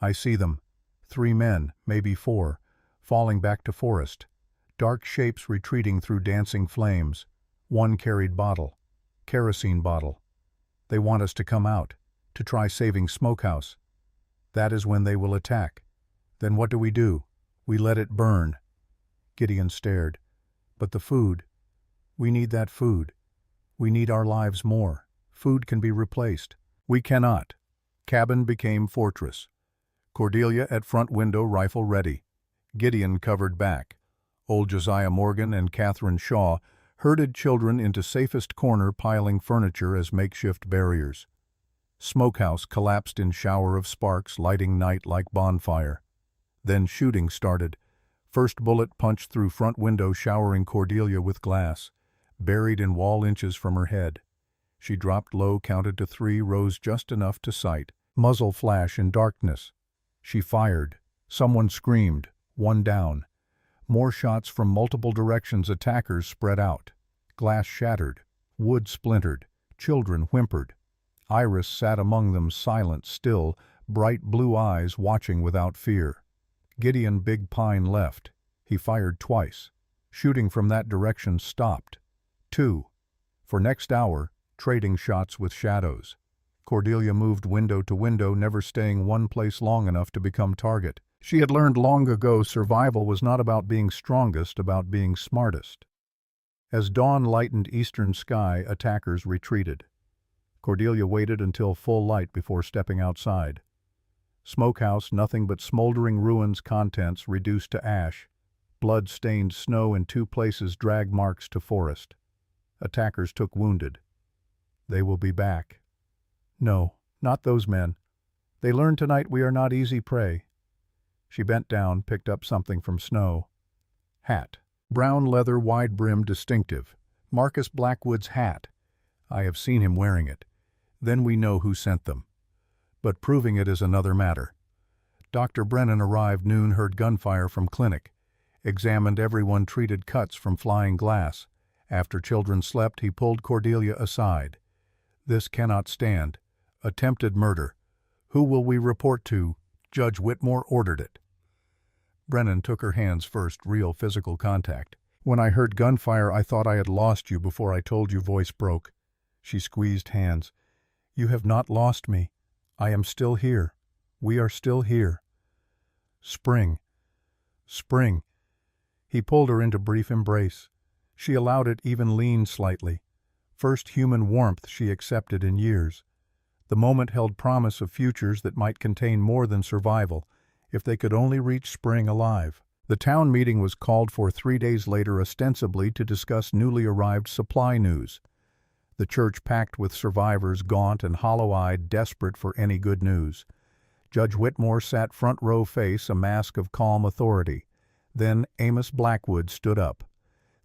I see them. 3 men, maybe 4, falling back to forest. Dark shapes retreating through dancing flames. One carried bottle. Kerosene bottle. They want us to come out, to try saving smokehouse. That is when they will attack. Then what do? We let it burn. Gideon stared. But the food. We need that food. We need our lives more. Food can be replaced. We cannot. Cabin became fortress. Cordelia at front window, rifle ready. Gideon covered back. Old Josiah Morgan and Catherine Shaw herded children into safest corner, piling furniture as makeshift barriers. Smokehouse collapsed in shower of sparks, lighting night like bonfire. Then shooting started. First bullet punched through front window, showering Cordelia with glass, buried in wall inches from her head. She dropped low, counted to 3, rose just enough to sight. Muzzle flash in darkness. She fired. Someone screamed. 1 down. More shots from multiple directions. Attackers spread out. Glass shattered. Wood splintered. Children whimpered. Iris sat among them, silent, still, bright blue eyes watching without fear. Gideon Big Pine left. He fired twice. Shooting from that direction stopped. 2. For next hour, trading shots with shadows. Cordelia moved window to window, never staying one place long enough to become target. She had learned long ago survival was not about being strongest, about being smartest. As dawn lightened eastern sky, attackers retreated. Cordelia waited until full light before stepping outside. Smokehouse, nothing but smoldering ruins, contents reduced to ash. Blood-stained snow in 2 places, drag marks to forest. Attackers took wounded. They will be back. No, not those men. They learned tonight we are not easy prey. She bent down, picked up something from snow. Hat. Brown leather, wide-brimmed, distinctive. Marcus Blackwood's hat. I have seen him wearing it. Then we know who sent them. But proving it is another matter. Dr. Brennan arrived noon, heard gunfire from clinic. Examined everyone, treated cuts from flying glass. After children slept, he pulled Cordelia aside. This cannot stand. Attempted murder. Who will we report to? Judge Whitmore ordered it. Brennan took her hands first, real physical contact. When I heard gunfire, I thought I had lost you before I told you. Voice broke. She squeezed hands. You have not lost me. I am still here. We are still here. Spring. Spring. He pulled her into brief embrace. She allowed it, even leaned slightly. First human warmth she accepted in years. The moment held promise of futures that might contain more than survival, if they could only reach spring alive. The town meeting was called for 3 days later, ostensibly to discuss newly arrived supply news. The church packed with survivors, gaunt and hollow-eyed, desperate for any good news. Judge Whitmore sat front row, face a mask of calm authority. Then Amos Blackwood stood up.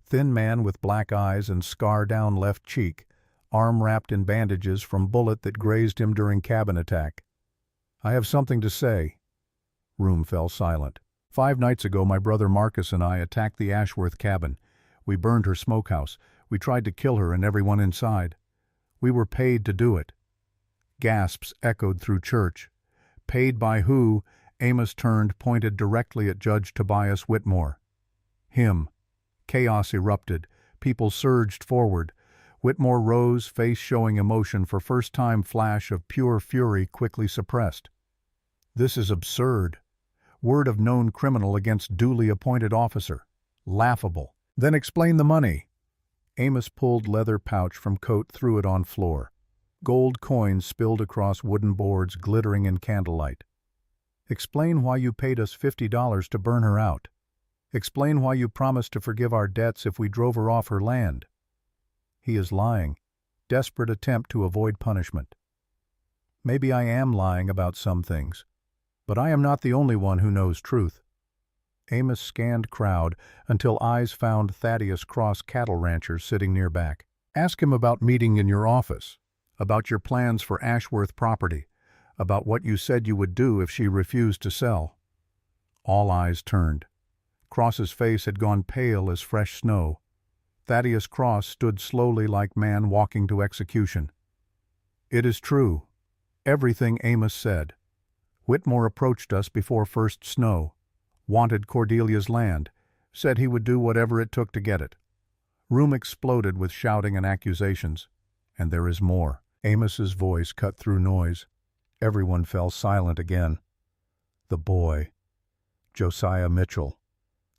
Thin man with black eyes and scar down left cheek, arm wrapped in bandages from bullet that grazed him during cabin attack. I have something to say. Room fell silent. 5 nights ago, my brother Marcus and I attacked the Ashworth cabin. We burned her smokehouse. We tried to kill her and everyone inside. We were paid to do it. Gasps echoed through church. Paid by who? Amos turned, pointed directly at Judge Tobias Whitmore. Him. Chaos erupted. People surged forward. Whitmore rose, face showing emotion for first time, flash of pure fury quickly suppressed. This is absurd. Word of known criminal against duly appointed officer. Laughable. Then explain the money. Amos pulled leather pouch from coat, threw it on floor. Gold coins spilled across wooden boards, glittering in candlelight. Explain why you paid us $50 to burn her out. Explain why you promised to forgive our debts if we drove her off her land. He is lying. Desperate attempt to avoid punishment. Maybe I am lying about some things, but I am not the only one who knows truth. Amos scanned crowd until eyes found Thaddeus Cross, cattle rancher, sitting near back. Ask him about meeting in your office, about your plans for Ashworth property, about what you said you would do if she refused to sell. All eyes turned. Cross's face had gone pale as fresh snow. Thaddeus Cross stood slowly like man walking to execution. It is true. Everything Amos said. Whitmore approached us before first snow, wanted Cordelia's land, said he would do whatever it took to get it. Room exploded with shouting and accusations. And there is more. Amos's voice cut through noise. Everyone fell silent again. The boy. Josiah Mitchell.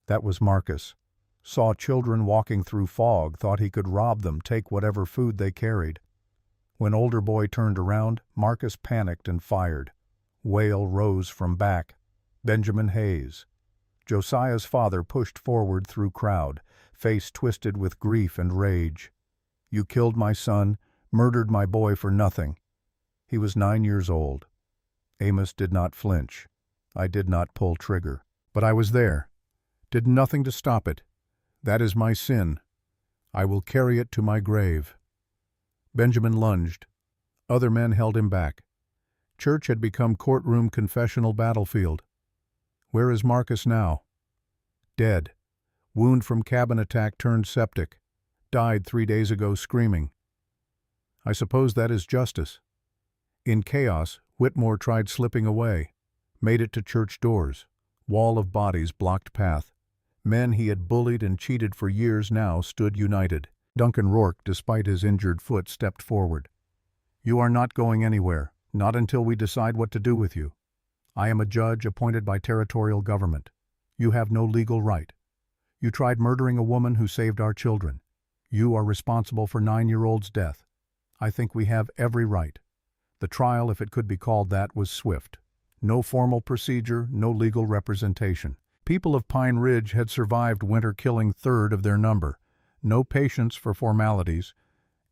That was Marcus. Saw children walking through fog, thought he could rob them, take whatever food they carried. When older boy turned around, Marcus panicked and fired. Wail rose from back. Benjamin Hayes. Josiah's father pushed forward through crowd, face twisted with grief and rage. You killed my son, murdered my boy for nothing. He was 9 years old. Amos did not flinch. I did not pull trigger. But I was there. Did nothing to stop it. That is my sin. I will carry it to my grave. Benjamin lunged. Other men held him back. Church had become courtroom, confessional, battlefield. Where is Marcus now? Dead. Wound from cabin attack turned septic. Died 3 days ago screaming. I suppose that is justice. In chaos, Whitmore tried slipping away. Made it to church doors. Wall of bodies blocked path. Men he had bullied and cheated for years now stood united. Duncan Rourke, despite his injured foot, stepped forward. You are not going anywhere, not until we decide what to do with you. I am a judge appointed by territorial government. You have no legal right. You tried murdering a woman who saved our children. You are responsible for 9-year-old's death. I think we have every right. The trial, if it could be called that, was swift. No formal procedure, no legal representation. People of Pine Ridge had survived winter, killing 1/3 of their number. No patience for formalities.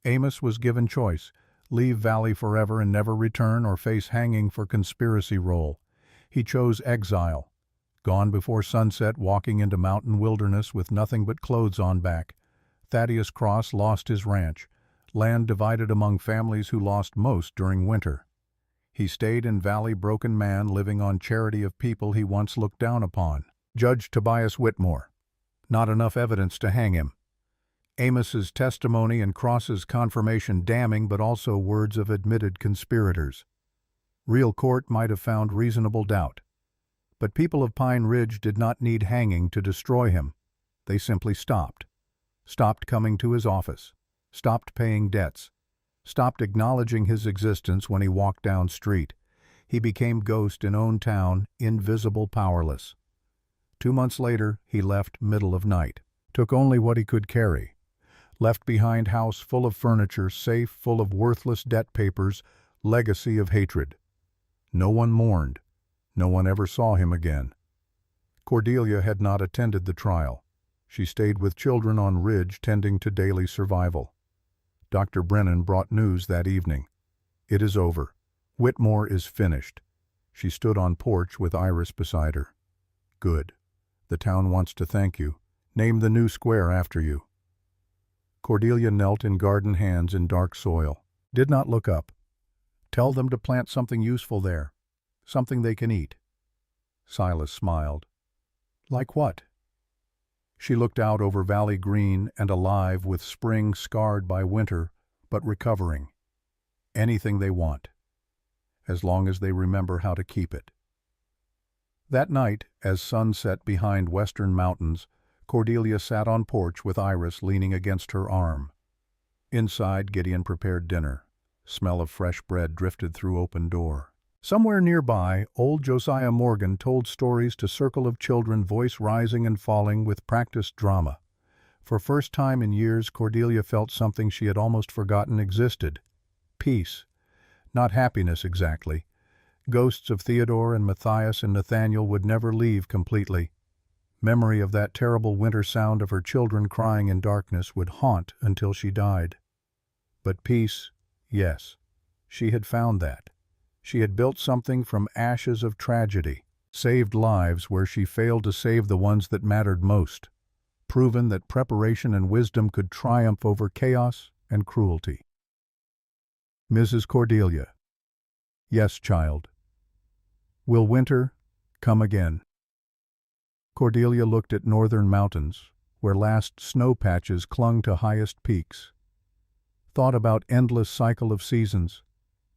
Amos was given choice: leave Valley forever and never return, or face hanging for conspiracy role. He chose exile. gone before sunset, walking into mountain wilderness with nothing but clothes on back. Thaddeus Cross lost his ranch, land divided among families who lost most during winter. He stayed in Valley, broken man, living on charity of people he once looked down upon. Judge Tobias Whitmore. Not enough evidence to hang him. Amos's testimony and Cross's confirmation damning, but also words of admitted conspirators. Real court might have found reasonable doubt. But people of Pine Ridge did not need hanging to destroy him. They simply stopped. Stopped coming to his office. Stopped paying debts. Stopped acknowledging his existence when he walked down street. He became ghost in own town, invisible, powerless. 2 months later, he left middle of night. Took only what he could carry. Left behind house full of furniture, safe full of worthless debt papers, legacy of hatred. No one mourned. No one ever saw him again. Cordelia had not attended the trial. She stayed with children on Ridge, tending to daily survival. Dr. Brennan brought news that evening. It is over. Whitmore is finished. She stood on porch with Iris beside her. Good. The town wants to thank you. Name the new square after you. Cordelia knelt in garden hands in dark soil. Did not look up. Tell them to plant something useful there. Something they can eat. Silas smiled. Like what? She looked out over Valley green and alive with spring, scarred by winter, but recovering. Anything they want, as long as they remember how to keep it. That night, as sun set behind western mountains, Cordelia sat on porch with Iris leaning against her arm. Inside, Gideon prepared dinner. Smell of fresh bread drifted through open door. Somewhere nearby, old Josiah Morgan told stories to circle of children, voice rising and falling with practiced drama. For first time in years, Cordelia felt something she had almost forgotten existed. Peace. Not happiness exactly. Ghosts of Theodore and Matthias and Nathaniel would never leave completely. Memory of that terrible winter sound of her children crying in darkness would haunt until she died. But peace, yes. She had found that. She had built something from ashes of tragedy, saved lives where she failed to save the ones that mattered most, proven that preparation and wisdom could triumph over chaos and cruelty. Mrs. Cordelia. Yes, child. Will winter come again? Cordelia looked at northern mountains, where last snow patches clung to highest peaks. Thought about endless cycle of seasons,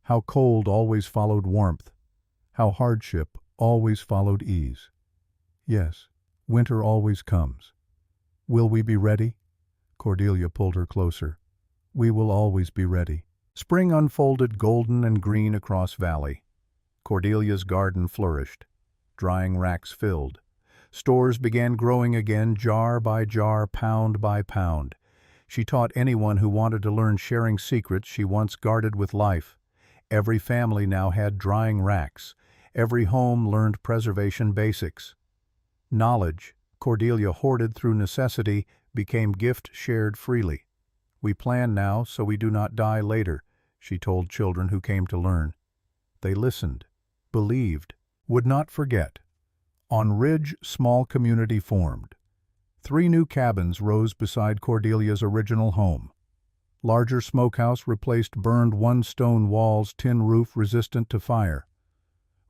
how cold always followed warmth, how hardship always followed ease. Yes, winter always comes. Will we be ready? Cordelia pulled her closer. We will always be ready. Spring unfolded golden and green across valley. Cordelia's garden flourished. Drying racks filled. Stores began growing again, jar by jar, pound by pound. She taught anyone who wanted to learn sharing secrets she once guarded with life. Every family now had drying racks. Every home learned preservation basics. Knowledge, Cordelia hoarded through necessity, became gift shared freely. We plan now so we do not die later, she told children who came to learn. They listened, believed, would not forget. On Ridge, small community formed. 3 new cabins rose beside Cordelia's original home. Larger smokehouse replaced burned one-stone walls, tin roof resistant to fire.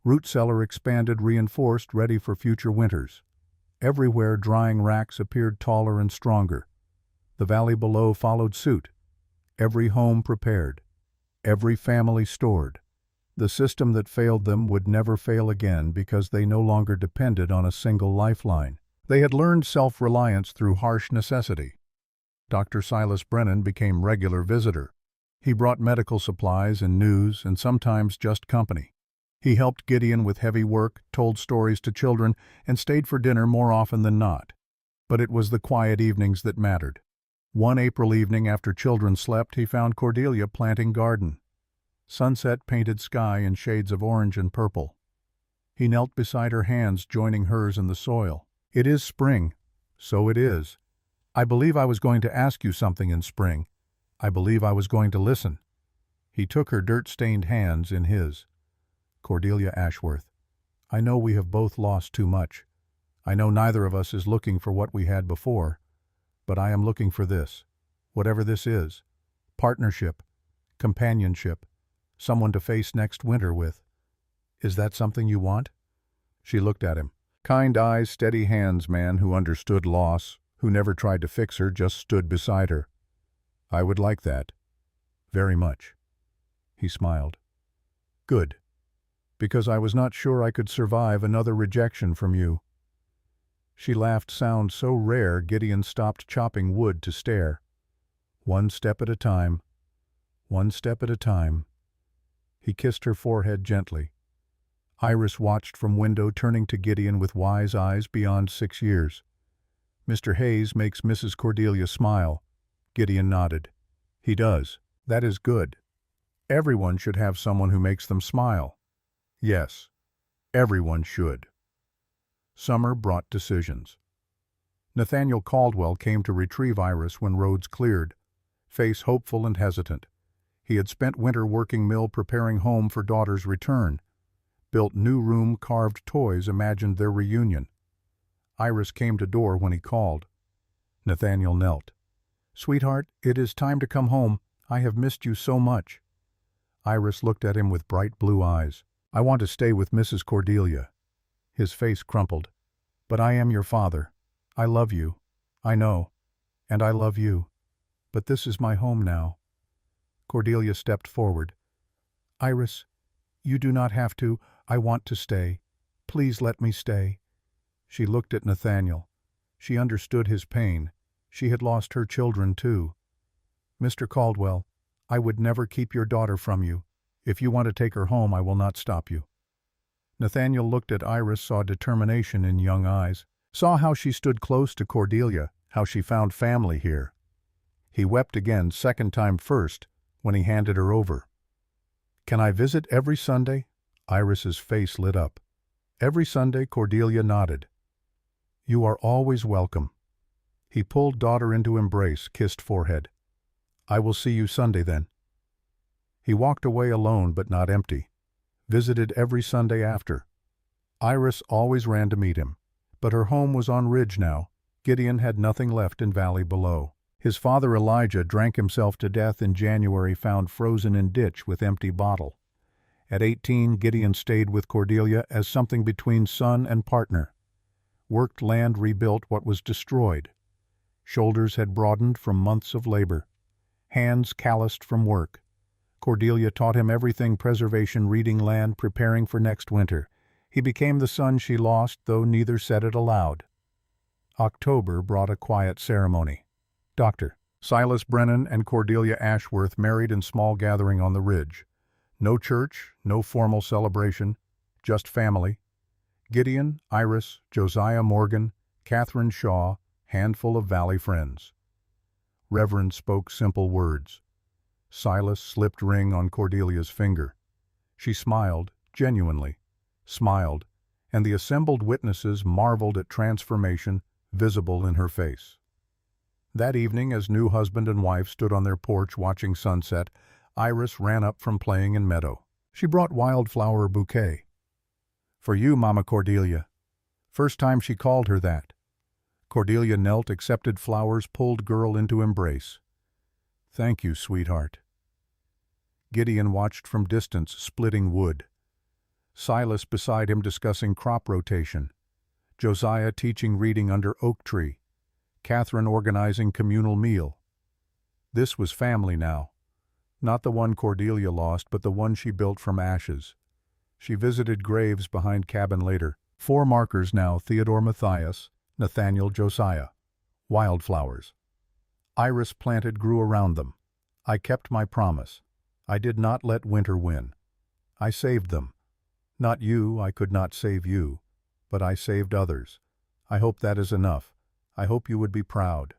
Root cellar expanded, reinforced, ready for future winters. Everywhere drying racks appeared taller and stronger. The valley below followed suit. Every home prepared. Every family stored. The system that failed them would never fail again because they no longer depended on a single lifeline. They had learned self-reliance through harsh necessity. Dr. Silas Brennan became regular visitor. He brought medical supplies and news and sometimes just company. He helped Gideon with heavy work, told stories to children, and stayed for dinner more often than not. But it was the quiet evenings that mattered. One April evening after children slept, he found Cordelia planting garden. Sunset painted sky in shades of orange and purple. He knelt beside her, hands joining hers in the soil. It is spring. So it is. I believe I was going to ask you something in spring. I believe I was going to listen. He took her dirt-stained hands in his. Cordelia Ashworth, I know we have both lost too much. I know neither of us is looking for what we had before, but I am looking for this, whatever this is. Partnership, companionship, someone to face next winter with. Is that something you want? She looked at him. Kind eyes, steady hands, man who understood loss, who never tried to fix her, just stood beside her. I would like that. Very much. He smiled. Good. Because I was not sure I could survive another rejection from you. She laughed, sound so rare Gideon stopped chopping wood to stare. One step at a time. One step at a time. He kissed her forehead gently. Iris watched from window, turning to Gideon with wise eyes beyond 6 years. Mr. Hayes makes Mrs. Cordelia smile. Gideon nodded. He does. That is good. Everyone should have someone who makes them smile. Yes, everyone should. Summer brought decisions. Nathaniel Caldwell came to retrieve Iris when roads cleared, face hopeful and hesitant. He had spent winter working mill preparing home for daughter's return. Built new room, carved toys, imagined their reunion. Iris came to door when he called. Nathaniel knelt. Sweetheart, it is time to come home. I have missed you so much. Iris looked at him with bright blue eyes. I want to stay with Mrs. Cordelia. His face crumpled. But I am your father. I love you. I know. And I love you. But this is my home now. Cordelia stepped forward. Iris, you do not have to. I want to stay. Please let me stay. She looked at Nathaniel. She understood his pain. She had lost her children too. Mr. Caldwell, I would never keep your daughter from you. If you want to take her home, I will not stop you. Nathaniel looked at Iris, saw determination in young eyes, saw how she stood close to Cordelia, how she found family here. He wept again, second time first, when he handed her over. Can I visit every Sunday? Iris's face lit up. Every Sunday, Cordelia nodded. You are always welcome. He pulled daughter into embrace, kissed forehead. I will see you Sunday then. He walked away alone but not empty. Visited every Sunday after. Iris always ran to meet him, but her home was on ridge now. Gideon had nothing left in valley below. His father Elijah drank himself to death in January, found frozen in ditch with empty bottle. At 18, Gideon stayed with Cordelia as something between son and partner. Worked land, rebuilt what was destroyed. Shoulders had broadened from months of labor. Hands calloused from work. Cordelia taught him everything: preservation, reading land, preparing for next winter. He became the son she lost, though neither said it aloud. October brought a quiet ceremony. Dr. Silas Brennan and Cordelia Ashworth married in small gathering on the ridge. No church, no formal celebration, just family. Gideon, Iris, Josiah Morgan, Catherine Shaw, handful of valley friends. Reverend spoke simple words. Silas slipped ring on Cordelia's finger. She smiled, genuinely, smiled, and the assembled witnesses marveled at transformation visible in her face. That evening, as new husband and wife stood on their porch watching sunset, Iris ran up from playing in meadow. She brought wildflower bouquet. For you, Mama Cordelia. First time she called her that. Cordelia knelt, accepted flowers, pulled girl into embrace. Thank you, sweetheart. Gideon watched from distance, splitting wood. Silas beside him discussing crop rotation. Josiah teaching reading under oak tree. Catherine organizing communal meal. This was family now. Not the one Cordelia lost, but the one she built from ashes. She visited graves behind cabin later. 4 markers now: Theodore Matthias, Nathaniel Josiah. Wildflowers. Iris planted grew around them. I kept my promise. I did not let winter win. I saved them. Not you, I could not save you, but I saved others. I hope that is enough. I hope you would be proud.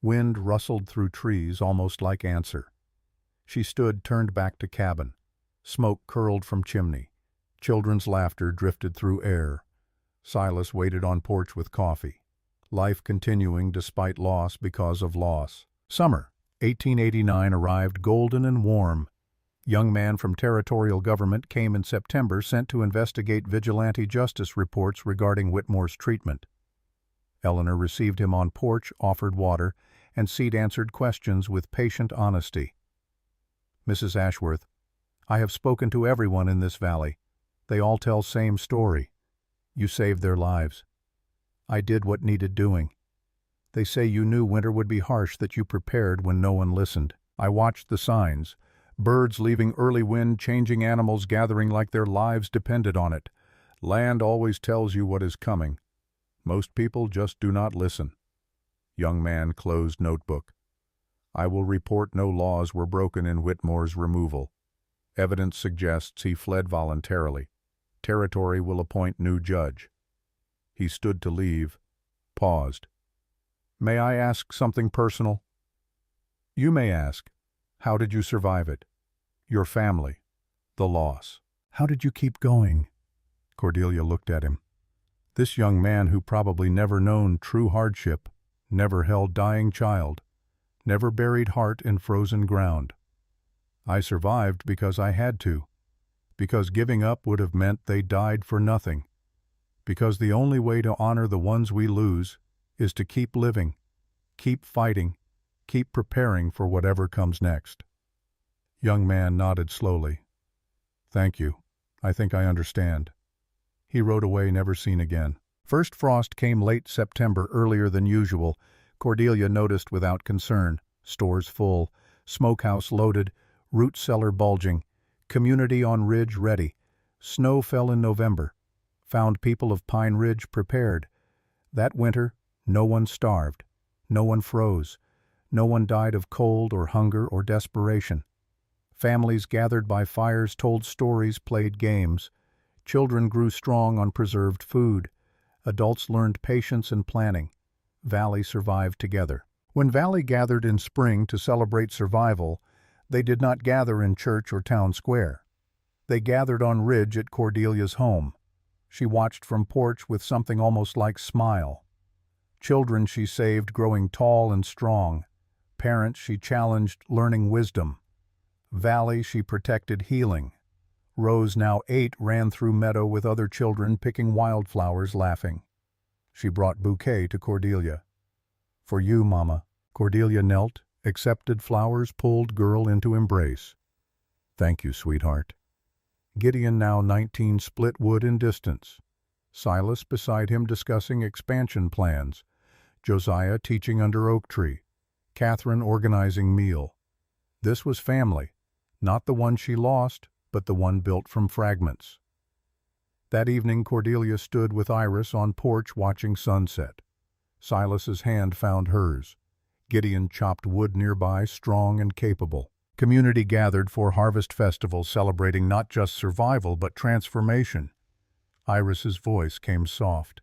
Wind rustled through trees, almost like answer. She stood, turned back to cabin. Smoke curled from chimney. Children's laughter drifted through air. Silas waited on porch with coffee. Life continuing despite loss because of loss. Summer, 1889, arrived golden and warm. Young man from territorial government came in September sent to investigate vigilante justice reports regarding Whitmore's treatment. Eleanor received him on porch, offered water, and Seed answered questions with patient honesty. Mrs. Ashworth, I have spoken to everyone in this valley. They all tell same story. You saved their lives. I did what needed doing. They say you knew winter would be harsh, that you prepared when no one listened. I watched the signs. Birds leaving early wind, changing animals gathering like their lives depended on it. Land always tells you what is coming. Most people just do not listen. Young man closed notebook. I will report no laws were broken in Whitmore's removal. Evidence suggests he fled voluntarily. Territory will appoint new judge. He stood to leave, paused. May I ask something personal? You may ask. How did you survive it? Your family. The loss. How did you keep going? Cordelia looked at him. This young man who probably never known true hardship, never held dying child, never buried heart in frozen ground. I survived because I had to, because giving up would have meant they died for nothing, because the only way to honor the ones we lose is to keep living, keep fighting, keep preparing for whatever comes next. Young man nodded slowly. Thank you. I think I understand. He rode away, never seen again. First frost came late September, earlier than usual. Cordelia noticed without concern. Stores full, smokehouse loaded, root cellar bulging, community on ridge ready. Snow fell in November. Found people of Pine Ridge prepared. That winter, no one starved. No one froze. No one died of cold or hunger or desperation. Families gathered by fires told stories, played games. Children grew strong on preserved food. Adults learned patience and planning. Valley survived together. When Valley gathered in spring to celebrate survival, they did not gather in church or town square. They gathered on ridge at Cordelia's home. She watched from porch with something almost like smile. Children she saved growing tall and strong. Parents she challenged learning wisdom. Valley she protected healing. Rose, now 8, ran through meadow with other children picking wildflowers, laughing. She brought bouquet to Cordelia. For you, Mama. Cordelia knelt, accepted flowers, pulled girl into embrace. Thank you, sweetheart. Gideon, now 19, split wood in distance. Silas beside him discussing expansion plans. Josiah teaching under oak tree. Catherine organizing meal. This was family, not the one she lost, but the one built from fragments. That evening Cordelia stood with Iris on porch watching sunset. Silas's hand found hers. Gideon chopped wood nearby, strong and capable. Community gathered for harvest festival, celebrating not just survival but transformation. Iris's voice came soft.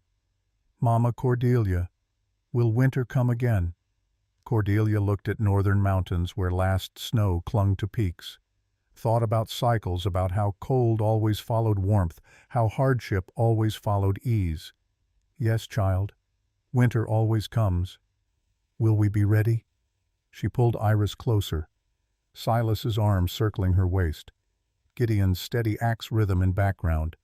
Mama Cordelia, will winter come again? Cordelia looked at northern mountains where last snow clung to peaks. Thought about cycles, about how cold always followed warmth, how hardship always followed ease. Yes, child, winter always comes. Will we be ready? She pulled Iris closer. Silas's arms circling her waist. Gideon's steady axe rhythm in background.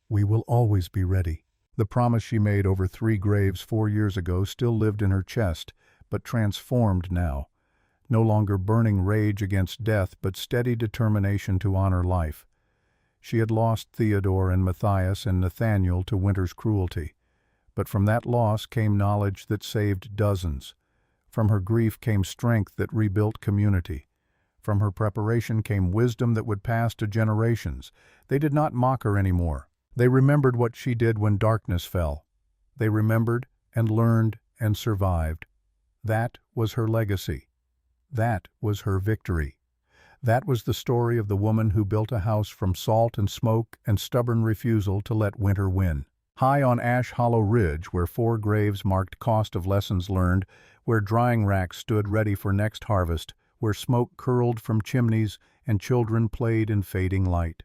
We will always be ready. The promise she made over 3 graves 4 years ago still lived in her chest, but transformed now. No longer burning rage against death, but steady determination to honor life. She had lost Theodore and Matthias and Nathaniel to winter's cruelty. But from that loss came knowledge that saved dozens. From her grief came strength that rebuilt community. From her preparation came wisdom that would pass to generations. They did not mock her anymore. They remembered what she did when darkness fell. They remembered and learned and survived. That was her legacy. That was her victory. That was the story of the woman who built a house from salt and smoke and stubborn refusal to let winter win. High on Ash Hollow Ridge, where 4 graves marked cost of lessons learned, where drying racks stood ready for next harvest, where smoke curled from chimneys and children played in fading light.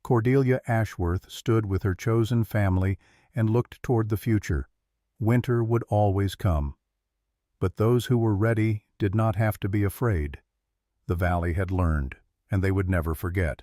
Cordelia Ashworth stood with her chosen family and looked toward the future. Winter would always come. But those who were ready did not have to be afraid. The valley had learned, and they would never forget.